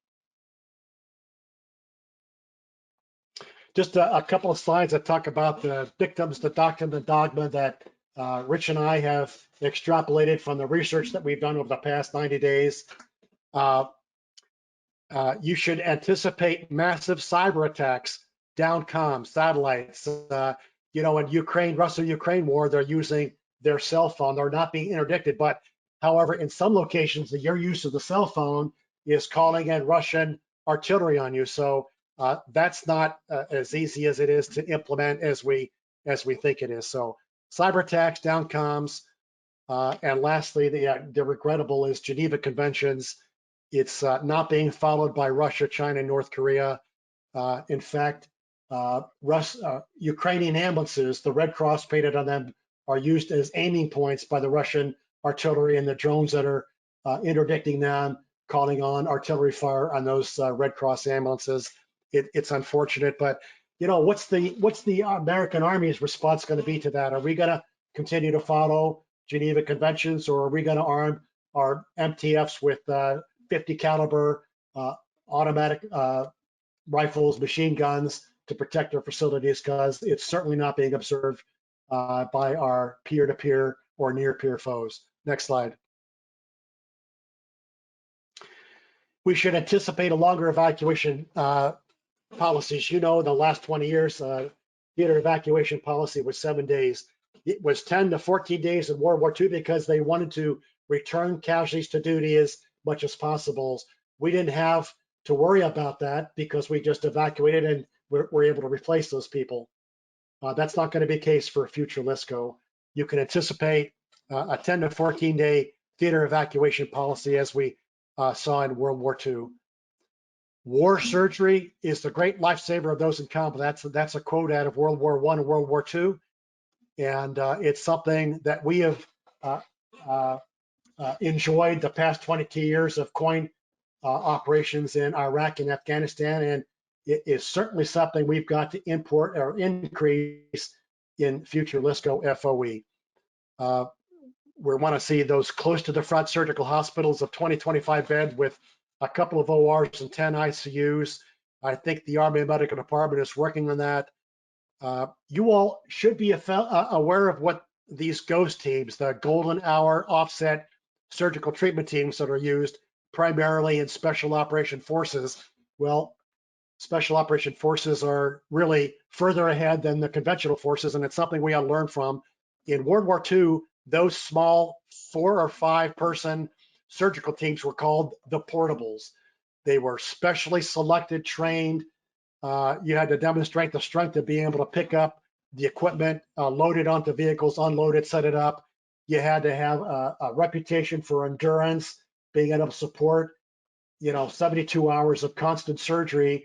Just a couple of slides that talk about the dictums, the doctrine, the dogma that Rich and I have extrapolated from the research that we've done over the past 90 days. You should anticipate massive cyber attacks, down comms, satellites. In Russo-Ukraine war, they're using their cell phone. They're not being interdicted, but However, in some locations, your use of the cell phone is calling in Russian artillery on you. So that's not as easy as it is to implement as we think it is. So cyber attacks, down comms, and lastly, the regrettable is Geneva Conventions. It's not being followed by Russia, China, and North Korea. In fact, Ukrainian ambulances, the Red Cross painted on them, are used as aiming points by the Russian artillery and the drones that are interdicting them, calling on artillery fire on those Red Cross ambulances. It's unfortunate, but what's the American Army's response going to be to that? Are we going to continue to follow Geneva Conventions, or are we going to arm our MTFs with 50 caliber automatic rifles, machine guns to protect our facilities? Because it's certainly not being observed by our peer-to-peer or near-peer foes. Next slide. We should anticipate a longer evacuation policies. In the last 20 years, theater evacuation policy was 7 days. It was 10 to 14 days in World War II because they wanted to return casualties to duty as much as possible. We didn't have to worry about that because we just evacuated and we're able to replace those people. That's not going to be the case for a future LSCO. You can anticipate a 10 to 14 day theater evacuation policy as we saw in World War II. War surgery is the great lifesaver of those in combat. That's a quote out of World War I and World War II. And it's something that we have enjoyed the past 22 years of COIN operations in Iraq and Afghanistan. And it is certainly something we've got to import or increase in future LSCO FOE. We want to see those close to the front surgical hospitals of 20-25 beds with a couple of ORs and 10 ICUs. I think the Army Medical Department is working on that. You all should be aware of what these GHOST teams, the Golden Hour Offset Surgical Treatment Teams that are used primarily in Special Operation Forces. Well, Special Operation Forces are really further ahead than the conventional forces, and it's something we ought to learn from. In World War II, those small 4 or 5 person surgical teams were called the portables. They were specially selected, trained. You had to demonstrate the strength of being able to pick up the equipment, load it onto vehicles, unload it, set it up. You had to have a reputation for endurance, being able to support, 72 hours of constant surgery.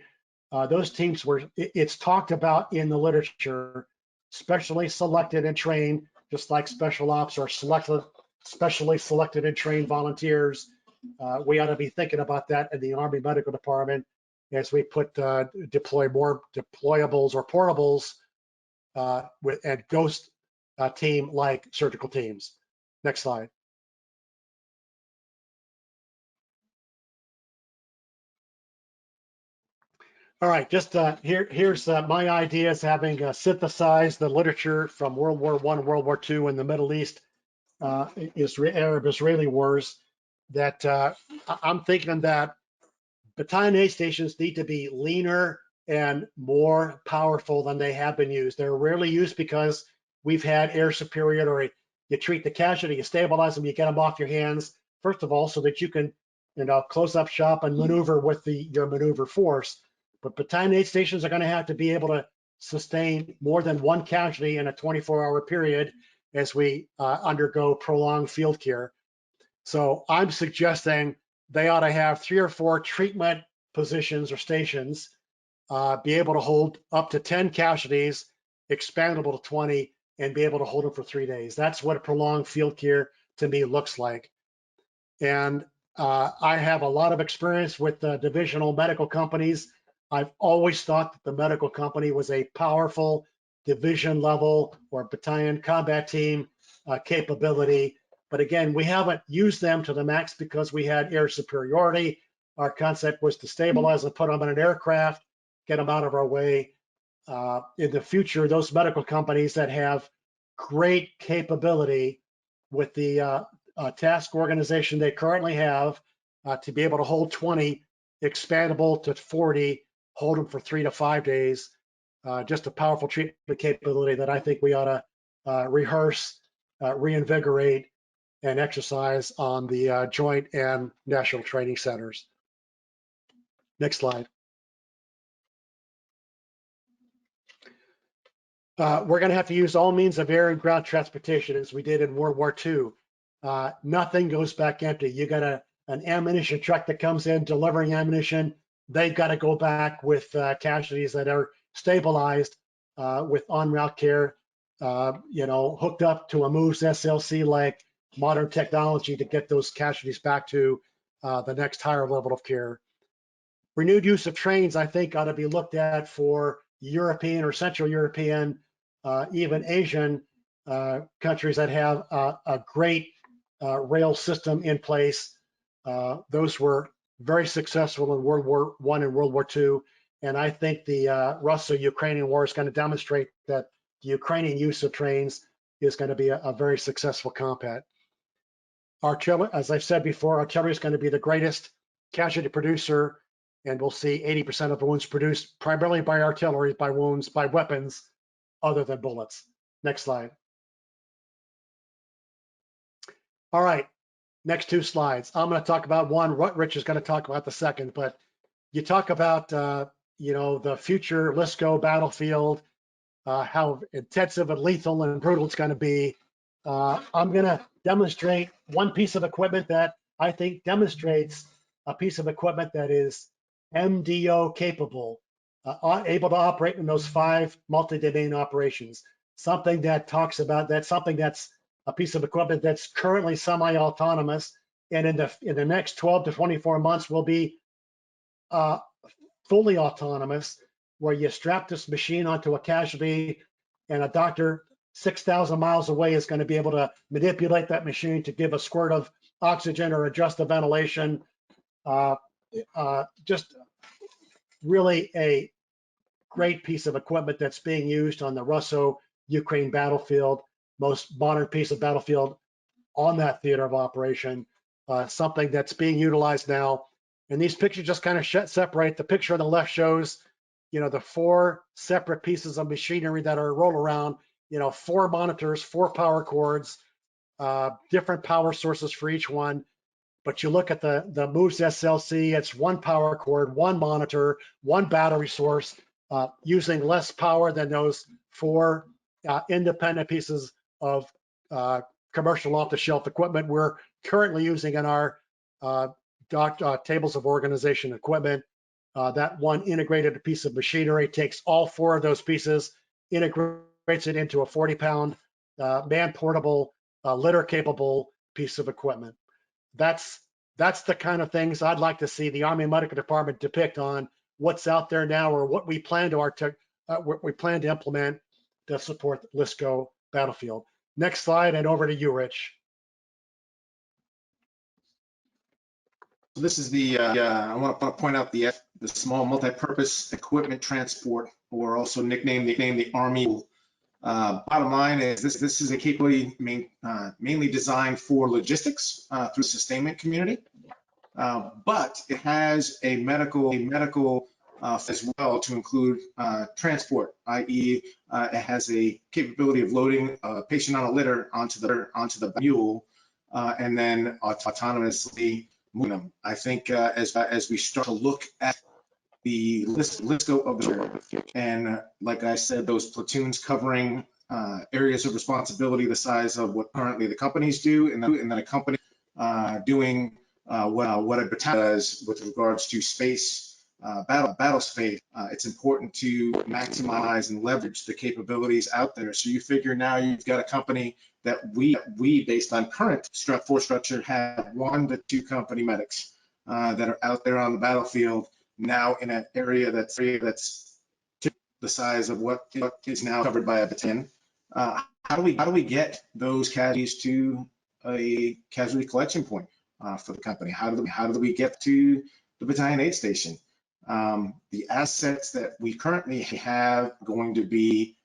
Those teams it's talked about in the literature, specially selected and trained, just like special ops are specially selected and trained volunteers. We ought to be thinking about that in the Army Medical Department as we deploy more deployables or portables and GHOST team like surgical teams. Next slide. All right, just here's my ideas, having synthesized the literature from World War I, World War II, and the Middle East, Arab-Israeli wars, that I'm thinking that battalion aid stations need to be leaner and more powerful than they have been used. They're rarely used because we've had air superiority. You treat the casualty, you stabilize them, you get them off your hands, first of all, so that you can, close up shop and maneuver with your maneuver force. But battalion aid stations are going to have to be able to sustain more than one casualty in a 24-hour period as we undergo prolonged field care. So I'm suggesting they ought to have 3 or 4 treatment positions or stations, be able to hold up to 10 casualties, expandable to 20, and be able to hold them for 3 days. That's what a prolonged field care to me looks like. And I have a lot of experience with divisional medical companies. I've always thought that the medical company was a powerful division level or battalion combat team capability. But again, we haven't used them to the max because we had air superiority. Our concept was to stabilize and put them in an aircraft, get them out of our way. In the future, those medical companies that have great capability with the task organization they currently have to be able to hold 20, expandable to 40, hold them for 3 to 5 days, just a powerful treatment capability that I think we ought to rehearse, reinvigorate, and exercise on the Joint and National Training Centers. Next slide. We're going to have to use all means of air and ground transportation as we did in World War II. Nothing goes back empty. You got an ammunition truck that comes in delivering ammunition. They've got to go back with casualties that are stabilized with en route care, hooked up to a AMSUS SLC like modern technology to get those casualties back to the next higher level of care. Renewed use of trains, I think, ought to be looked at for European or Central European, even Asian countries that have a great rail system in place. Those were very successful in World War I and World War II. And I think the Russo-Ukrainian war is going to demonstrate that the Ukrainian use of trains is going to be a very successful combat. Artillery, as I've said before, artillery is going to be the greatest casualty producer, and we'll see 80% of the wounds produced primarily by artillery, by weapons other than bullets. Next slide. All right, next two slides. I'm going to talk about one. Rich is going to talk about the second, but you talk about the future LSCO battlefield, how intensive and lethal and brutal it's going to be. I'm going to demonstrate one piece of equipment that I think demonstrates a piece of equipment that is MDO capable, able to operate in those 5 multi-domain operations. Something that talks about that's something that's a piece of equipment that's currently semi-autonomous, and in the next 12 to 24 months will be fully autonomous, where you strap this machine onto a casualty, and a doctor 6,000 miles away is going to be able to manipulate that machine to give a squirt of oxygen or adjust the ventilation. Just really a great piece of equipment that's being used on the Russo-Ukraine battlefield, most modern piece of battlefield on that theater of operation, something that's being utilized now. And these pictures just kind of separate. The picture on the left shows, the 4 separate pieces of machinery that are rolled around, 4 monitors, 4 power cords, different power sources for each one. But you look at the AMSUS SLC, it's 1 power cord, 1 monitor, 1 battery source, using less power than those 4 independent pieces of commercial off-the-shelf equipment we're currently using in our tables of organization equipment. That one integrated piece of machinery takes all 4 of those pieces, integrates it into a 40-pound man-portable, litter-capable piece of equipment. That's the kind of things I'd like to see the Army Medical Department depict on what's out there now, or what we plan to implement to support the LSCO battlefield. Next slide, and over to you, Rich. This is the, I want to point out the small multi-purpose equipment transport, or also nicknamed the Army. Bottom line is this is a capability mainly designed for logistics through the sustainment community, but it has a medical as well, to include transport, i.e. It has a capability of loading a patient on a litter onto the mule, and then autonomously moving them. I think as we start to look at the LSCO of the, and like I said, those platoons covering areas of responsibility the size of what currently the companies do, and then a company doing what a battalion does with regards to space, battle space. It's important to maximize and leverage the capabilities out there. So you figure now you've got a company that we based on current force structure, have 1 to 2 company medics that are out there on the battlefield now in an area that's the size of what is now covered by a battalion. How do we get those casualties to a casualty collection point for the company? How do we get to the battalion aid station? The assets that we currently have going to be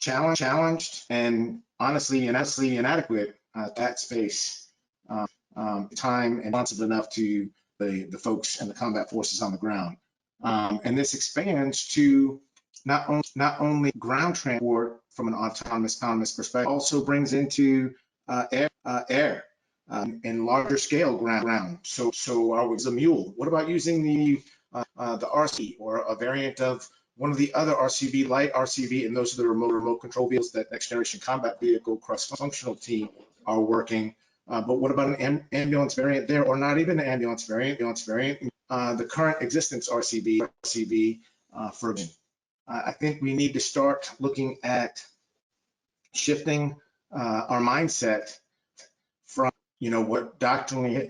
challenged and honestly inadequate at that space, time and responsive enough to the folks and the combat forces on the ground. And this expands to not only ground transport from an autonomous perspective, also brings into air and larger scale ground. So are we a mule? What about using the RC or a variant of one of the other RCV, light RCV, and those are the remote control vehicles that Next Generation Combat Vehicle cross-functional team are working. But what about an ambulance variant there, or not even an ambulance variant? The current existence RCV for. I think we need to start looking at shifting our mindset from, what doctrinally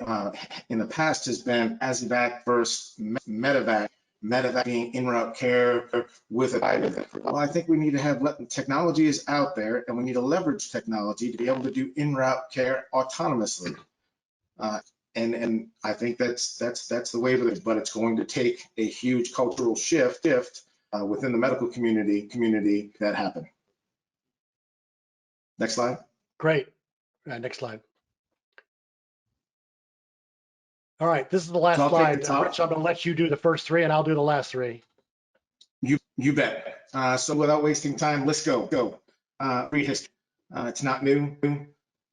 in the past has been ASVAC versus medevac. Medevac being in-route care with a. Well, I think we need to have technology is out there, and we need to leverage technology to be able to do in-route care autonomously. And I think that's the way of it. But it's going to take a huge cultural shift within the medical community that happen. Next slide. Great. Next slide. All right, this is the last slide. Rich, I'm going to let you do the first three, and I'll do the last three. You bet. So without wasting time, let's go. Read history. It's not new.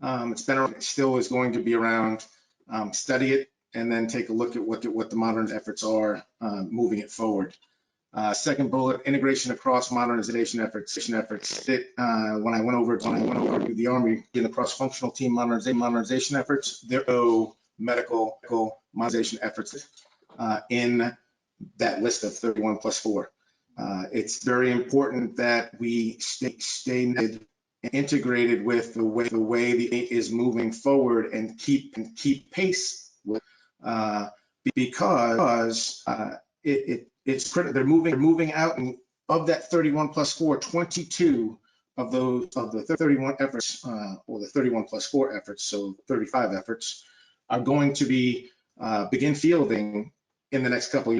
It's been around. It still is going to be around. Study it, and then take a look at what the modern efforts are moving it forward. Second bullet: integration across modernization efforts. When I went over to the Army in the cross-functional team modernization efforts, there are medical modernization efforts in that list of 31+4. It's very important that we stay integrated with the way the is moving forward and keep pace with, because it's critical. They're moving out, and of that 31+4, 22 of the 31 efforts, or the 31+4 efforts, so 35 efforts, are going to be begin fielding in the next couple of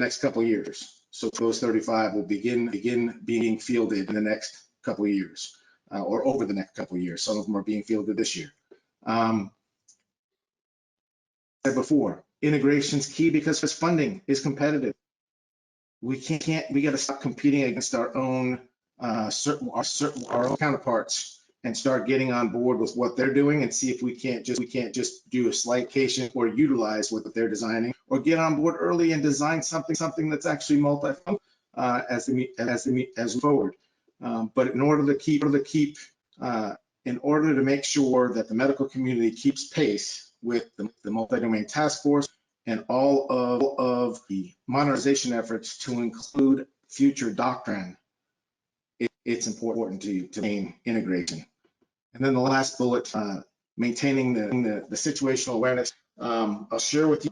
years. So those 35 will begin being fielded in the next couple of years, or over the next couple of years. Some of them are being fielded this year. Said before, integration's key because funding is competitive. We got to stop competing against our own counterparts and start getting on board with what they're doing, and see if we can't just do a slight cation or utilize what they're designing, or get on board early and design something that's actually multi-functional as we move forward. But in order to make sure that the medical community keeps pace with the multi-domain task force and all of the modernization efforts to include future doctrine, it's important to maintain integration. And then the last bullet, maintaining the situational awareness. I'll share with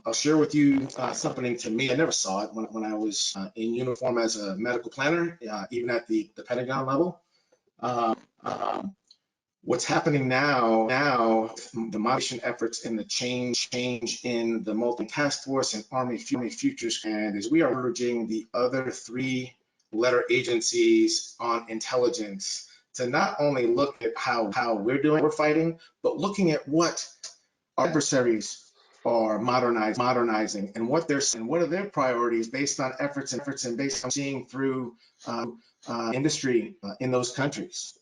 you something to me. I never saw it when I was in uniform as a medical planner, even at the Pentagon level. What's happening now, the modernization efforts and the change in the multi-task force and Army futures, and as we are urging the other 3-letter agencies on intelligence to not only look at how we're fighting, but looking at what our adversaries are modernizing, and what are their priorities based on efforts and based on seeing through industry in those countries.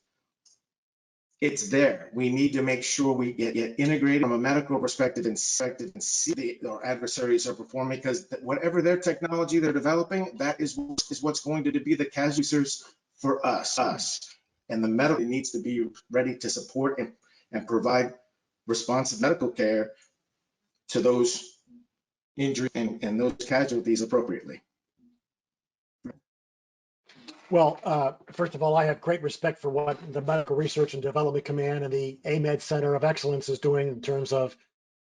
It's there. We need to make sure we get integrated from a medical perspective and see our adversaries are performing, because whatever their technology they're developing, that is what's going to be the casualties for us. And the medical needs to be ready to support and provide responsive medical care to those injuries and those casualties appropriately. Well, first of all, I have great respect for what the Medical Research and Development Command and the AMED Center of Excellence is doing in terms of,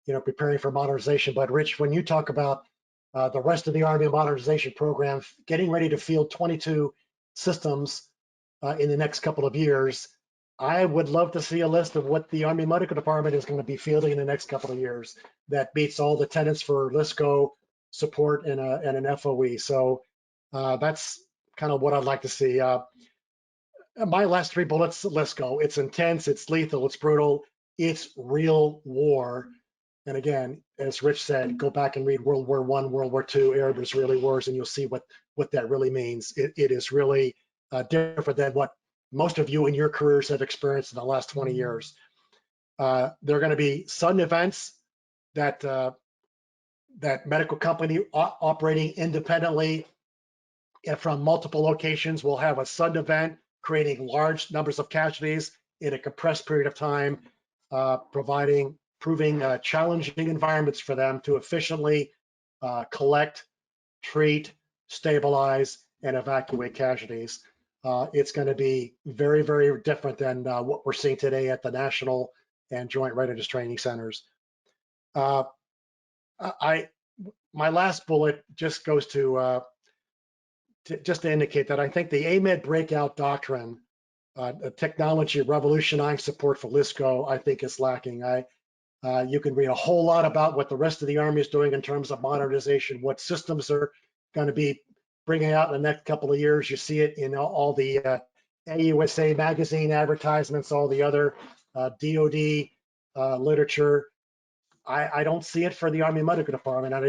preparing for modernization. But Rich, when you talk about the rest of the Army modernization program, getting ready to field 22 systems in the next couple of years, I would love to see a list of what the Army Medical Department is going to be fielding in the next couple of years that meets all the tenets for LSCO support and an FOE. So that's kind of what I'd like to see. My last 3 bullets, LSCO. It's intense, it's lethal, it's brutal, it's real war. And again, as Rich said, go back and read World War I, World War II, Arab-Israeli wars, and you'll see what that really means. It is really different than what most of you in your careers have experienced in the last 20 years. There are going to be sudden events that that medical company operating independently and from multiple locations will have a sudden event, creating large numbers of casualties in a compressed period of time, proving challenging environments for them to efficiently collect, treat, stabilize, and evacuate casualties. It's going to be very, very different than what we're seeing today at the national and joint readiness training centers. My last bullet just goes to just to indicate that I think the AMED breakout doctrine, the technology revolutionizing support for LSCO, I think is lacking. You can read a whole lot about what the rest of the Army is doing in terms of modernization, what systems are going to be bringing out in the next couple of years. You see it in all the AUSA magazine advertisements, all the other DoD literature. I don't see it for the Army Medical Department. I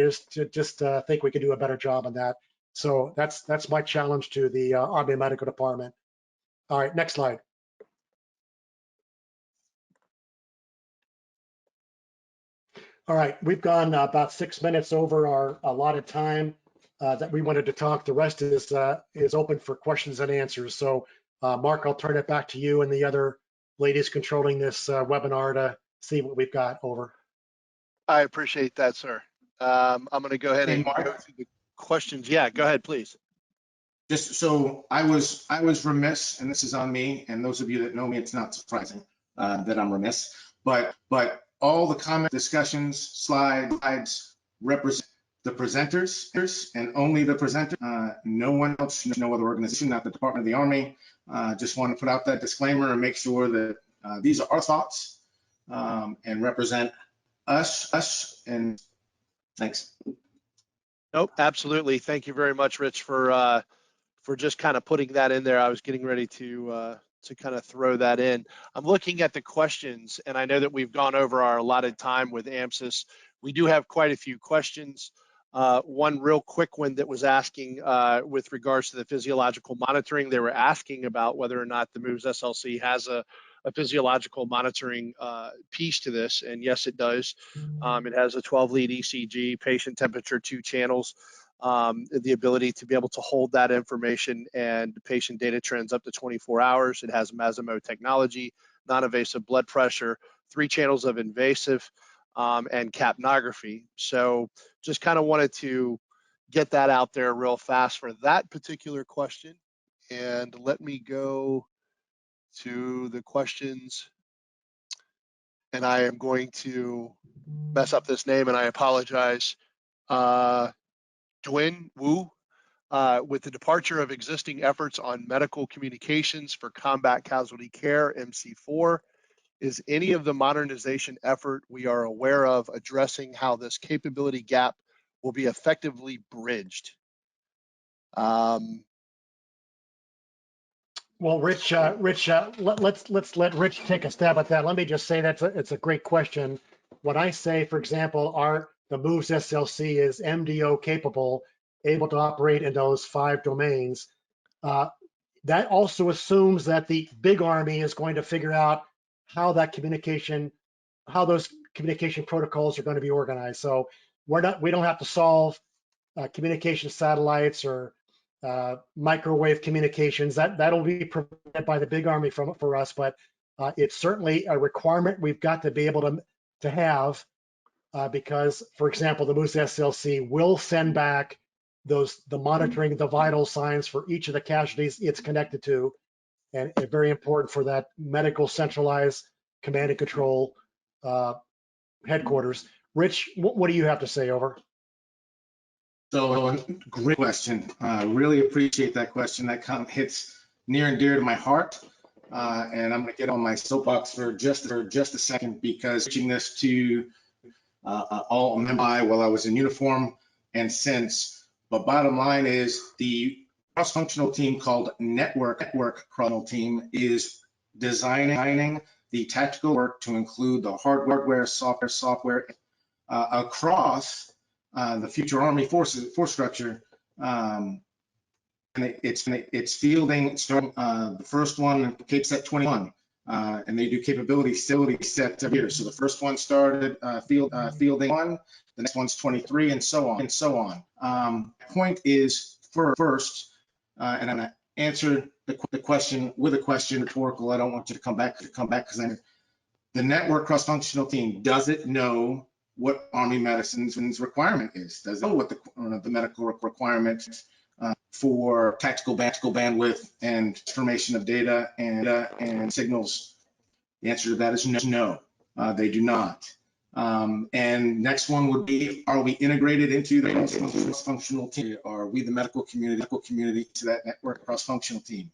just think we could do a better job on that. So that's my challenge to the Army Medical Department. All right, next slide. All right, we've gone about 6 minutes over our allotted time that we wanted to talk. The rest is open for questions and answers. So Mark, I'll turn it back to you and the other ladies controlling this webinar to see what we've got. Over. I appreciate that, sir. I'm going to go ahead and Mark, go through the questions. Yeah, go ahead, please. just so I was remiss, and this is on me, and those of you that know me, it's not surprising that I'm remiss, but all the comment discussions, slides represent the presenters and only the presenter, no one else, no other organization, not the Department of the Army. Just want to put out that disclaimer and make sure that these are our thoughts and represent us, and thanks. Nope, absolutely. Thank you very much, Rich, for just kind of putting that in there. I was getting ready to kind of throw that in. I'm looking at the questions, and I know that we've gone over our allotted time with AMSUS. We do have quite a few questions. One real quick one that was asking with regards to the physiological monitoring. They were asking about whether or not the MOVES SLC has a physiological monitoring piece to this, and yes, it does. It has a 12-lead ECG, patient temperature, 2 channels, the ability to be able to hold that information and patient data trends up to 24 hours. It has Masimo technology, non-invasive blood pressure, 3 channels of invasive, and capnography. So just kind of wanted to get that out there real fast for that particular question. And let me go to the questions. And I am going to mess up this name, and I apologize. Dwayne Wu, with the departure of existing efforts on medical communications for combat casualty care, MC4, is any of the modernization effort we are aware of addressing how this capability gap will be effectively bridged? Well, Rich, let's let Rich take a stab at that. Let me just say that it's a great question. When I say, for example, the MOVES SLC is MDO capable, able to operate in those 5 domains, that also assumes that the big Army is going to figure out how those communication protocols are going to be organized. So we don't have to solve communication satellites or microwave communications. That'll be provided by the big Army for us, but it's certainly a requirement we've got to be able to have because, for example, the MOVES SLC will send back the monitoring the vital signs for each of the casualties it's connected to, and very important for that medical centralized command and control headquarters. Rich, what do you have to say? Over. So great question. Really appreciate that question. That kind of hits near and dear to my heart. And I'm going to get on my soapbox for just a second, because teaching this to all members while I was in uniform and since. But bottom line is the cross-functional team called Network Chrono Team is designing the tactical work to include the hardware, software across the future Army force structure, and it's fielding. The first one, Cape Set 21, and they do capability sets every year. So the first one started fielding 1, the next one's 23, and so on and so on. Point is first, and I'm gonna answer the question with a question, rhetorical. I don't want you to come back because the network cross-functional team, does it know what Army Medicine's requirement is? Does it know what the medical requirement for tactical bandwidth and transformation of data and signals? The answer to that is no, they do not. And next one would be, are we integrated into the cross-functional team? Are we the medical community to that network cross-functional team?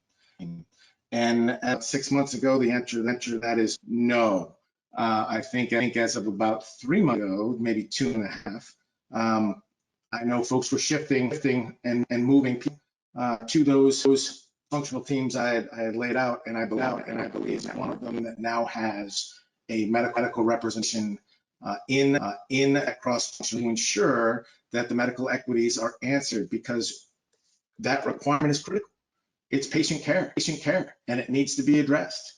And 6 months ago, the answer to that is no. I think as of about 3 months ago, maybe 2.5, I know folks were shifting and moving to those functional teams I had laid out, and I believe one of them that now has a medical representation in that cross-function to ensure that the medical equities are answered, because that requirement is critical. It's patient care, and it needs to be addressed.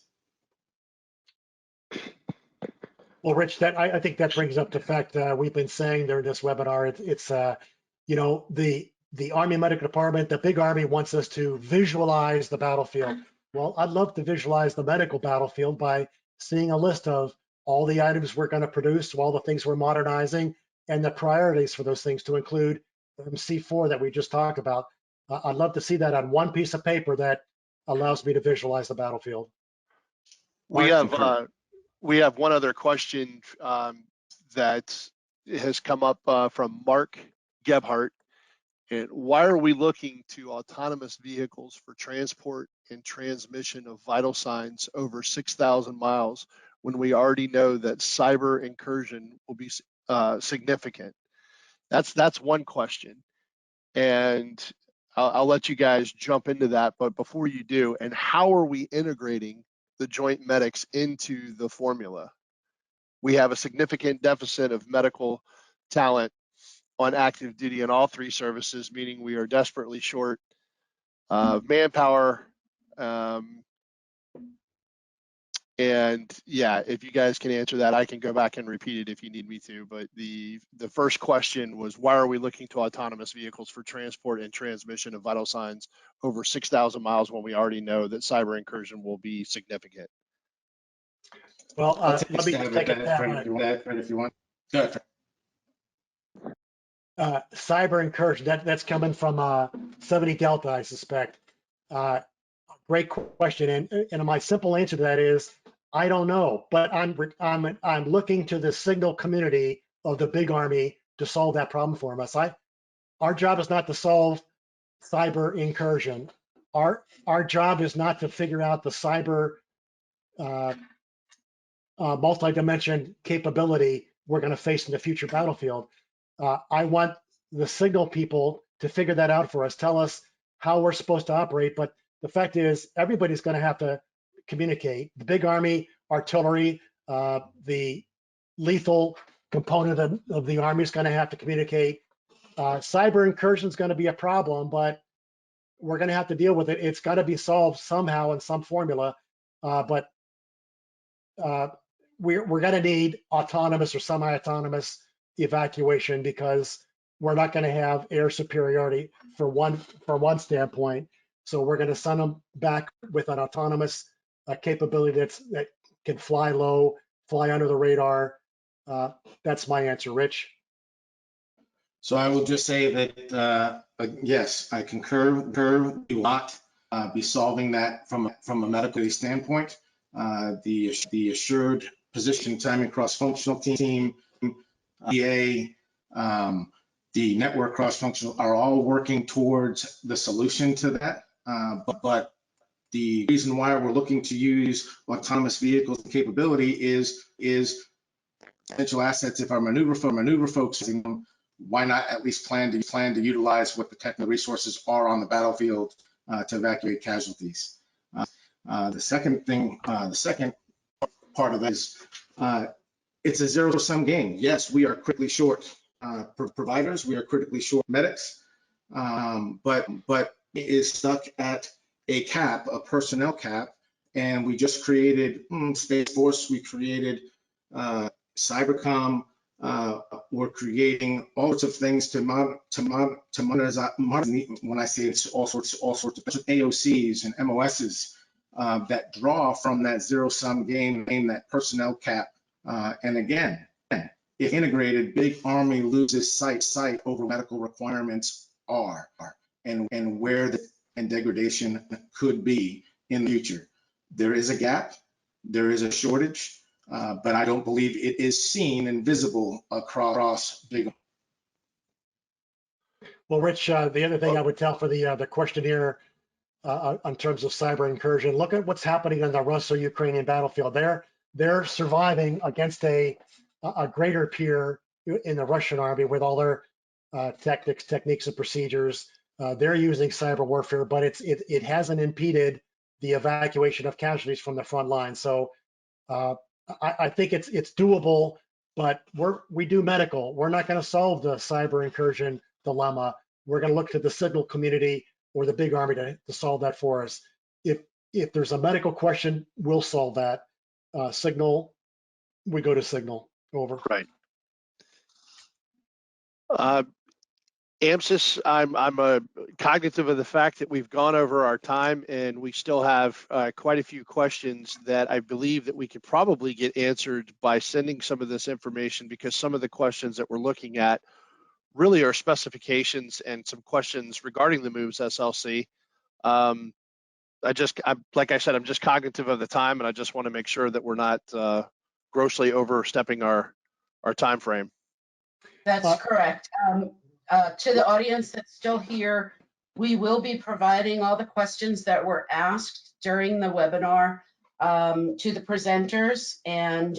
Well, Rich, I think that brings up the fact we've been saying during this webinar. It's you know, the Army Medical Department, the big Army wants us to visualize the battlefield. Well, I'd love to visualize the medical battlefield by seeing a list of all the items we're going to produce, all the things we're modernizing, and the priorities for those things, to include C4 that we just talked about. I'd love to see that on one piece of paper that allows me to visualize the battlefield. We have one other question that has come up from Mark Gebhardt. And why are we looking to autonomous vehicles for transport and transmission of vital signs over 6,000 miles when we already know that cyber incursion will be significant? That's one question. And I'll let you guys jump into that. But before you do, and how are we integrating the joint medics into the formula? We have a significant deficit of medical talent on active duty in all 3 services, meaning we are desperately short of manpower. And yeah, if you guys can answer that, I can go back and repeat it if you need me to. But the first question was, why are we looking to autonomous vehicles for transport and transmission of vital signs over 6,000 miles when we already know that cyber incursion will be significant? Well, Let me take it if you want. Go ahead. Cyber incursion, that's coming from 70 Delta, I suspect. Great question, and my simple answer to that is I don't know, but I'm looking to the signal community of the big Army to solve that problem for us. Our job is not to solve cyber incursion. Our job is not to figure out the cyber multi-dimension capability we're going to face in the future battlefield. I want the signal people to figure that out for us, tell us how we're supposed to operate. But the fact is, everybody's going to have to communicate. The big Army, artillery, the lethal component of the Army is going to have to communicate. Cyber incursion is going to be a problem, but we're going to have to deal with it. It's got to be solved somehow in some formula. But we're going to need autonomous or semi-autonomous evacuation, because we're not going to have air superiority from one standpoint. So we're going to send them back with an autonomous capability that can fly low, fly under the radar. That's my answer, Rich. So I will just say that yes, I concur. We will not be solving that from a medical standpoint. The assured position timing cross-functional team, EA, the network cross-functional are all working towards the solution to that. But the reason why we're looking to use autonomous vehicles and capability is potential assets. If our maneuver folks, why not at least plan to utilize what the technical resources are on the battlefield to evacuate casualties? The second part of that is it's a zero-sum game. Yes, we are critically short providers. We are critically short medics, but it is stuck at a cap, a personnel cap, And we just created Space Force, we created Cybercom, we're creating all sorts of things to modernize. When I say it's all sorts of AOCs and MOSs that draw from that zero-sum game, that personnel cap. And again, if integrated, big Army loses sight over medical requirements are and where the degradation could be in the future. There is a gap, there is a shortage, but I don't believe it is seen and visible across big. Well, Rich, the other thing I would tell for the questionnaire in terms of cyber incursion, look at what's happening on the Russo-Ukrainian battlefield. They're surviving against a greater peer in the Russian army with all their techniques and procedures. They're using cyber warfare, but it hasn't impeded the evacuation of casualties from the front line. So I think it's doable, but we do medical. We're not going to solve the cyber incursion dilemma. We're going to look to the signal community or the big army to solve that for us. If there's a medical question, we'll solve that. Signal, we go to signal. Over. Right. AMSUS, I'm cognitive of the fact that we've gone over our time and we still have quite a few questions that I believe that we could probably get answered by sending some of this information, because some of the questions that we're looking at really are specifications and some questions regarding the MOVES SLC. Like I said, I'm just cognitive of the time, and I just want to make sure that we're not grossly overstepping our time frame. That's correct. To the audience that's still here, we will be providing all the questions that were asked during the webinar to the presenters, and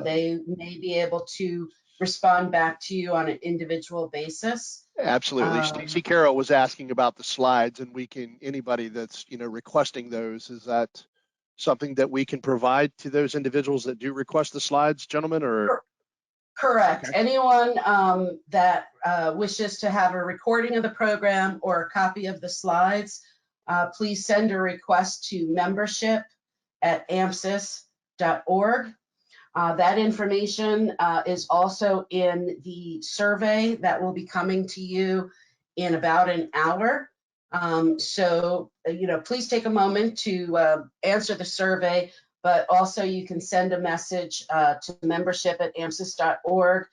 they may be able to respond back to you on an individual basis. Absolutely. Stacey Carroll was asking about the slides, and anybody that's requesting those, is that something that we can provide to those individuals that do request the slides, gentlemen, or? Correct. Okay. Anyone that wishes to have a recording of the program or a copy of the slides, please send a request to membership@amsus.org. That information is also in the survey that will be coming to you in about an hour. So, please take a moment to answer the survey, but also you can send a message to membership@amsus.org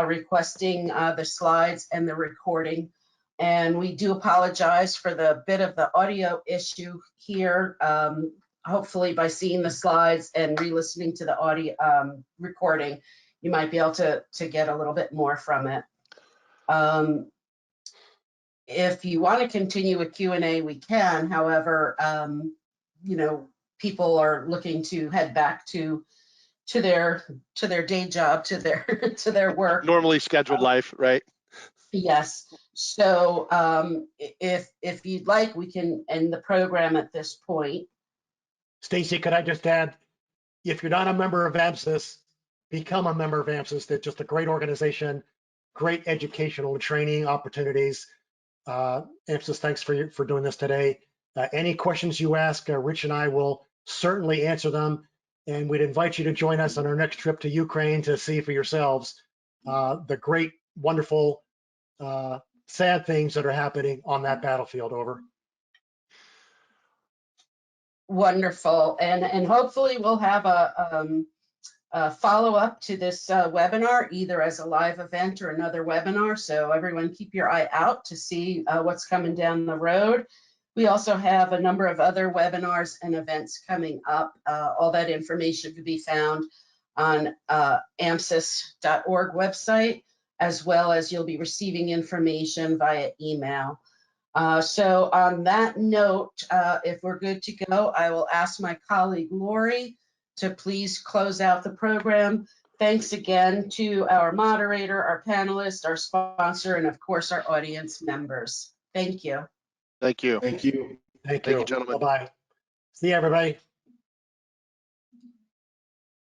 requesting the slides and the recording. And we do apologize for the bit of the audio issue here. Hopefully by seeing the slides and re-listening to the audio recording, you might be able to get a little bit more from it. If you want to continue with Q&A, we can. However, people are looking to head back to their day job, to their work. Normally scheduled life, right? Yes. So if you'd like, we can end the program at this point. Stacey, could I just add, if you're not a member of AMSUS, become a member of AMSUS. They're just a great organization, great educational and training opportunities. AMSUS, thanks for doing this today. Any questions you ask, Rich and I will certainly answer them. And we'd invite you to join us on our next trip to Ukraine to see for yourselves the great, wonderful, sad things that are happening on that battlefield. Over. Wonderful. And hopefully we'll have a follow-up to this webinar, either as a live event or another webinar. So everyone keep your eye out to see what's coming down the road. We also have a number of other webinars and events coming up. All that information can be found on AMSUS.org website, as well as you'll be receiving information via email. So on that note, if we're good to go, I will ask my colleague Lori to please close out the program. Thanks again to our moderator, our panelists, our sponsor, and of course our audience members. Thank you. Thank you. Thank you. Thank Thank you. you, gentlemen. Bye-bye. See you, everybody.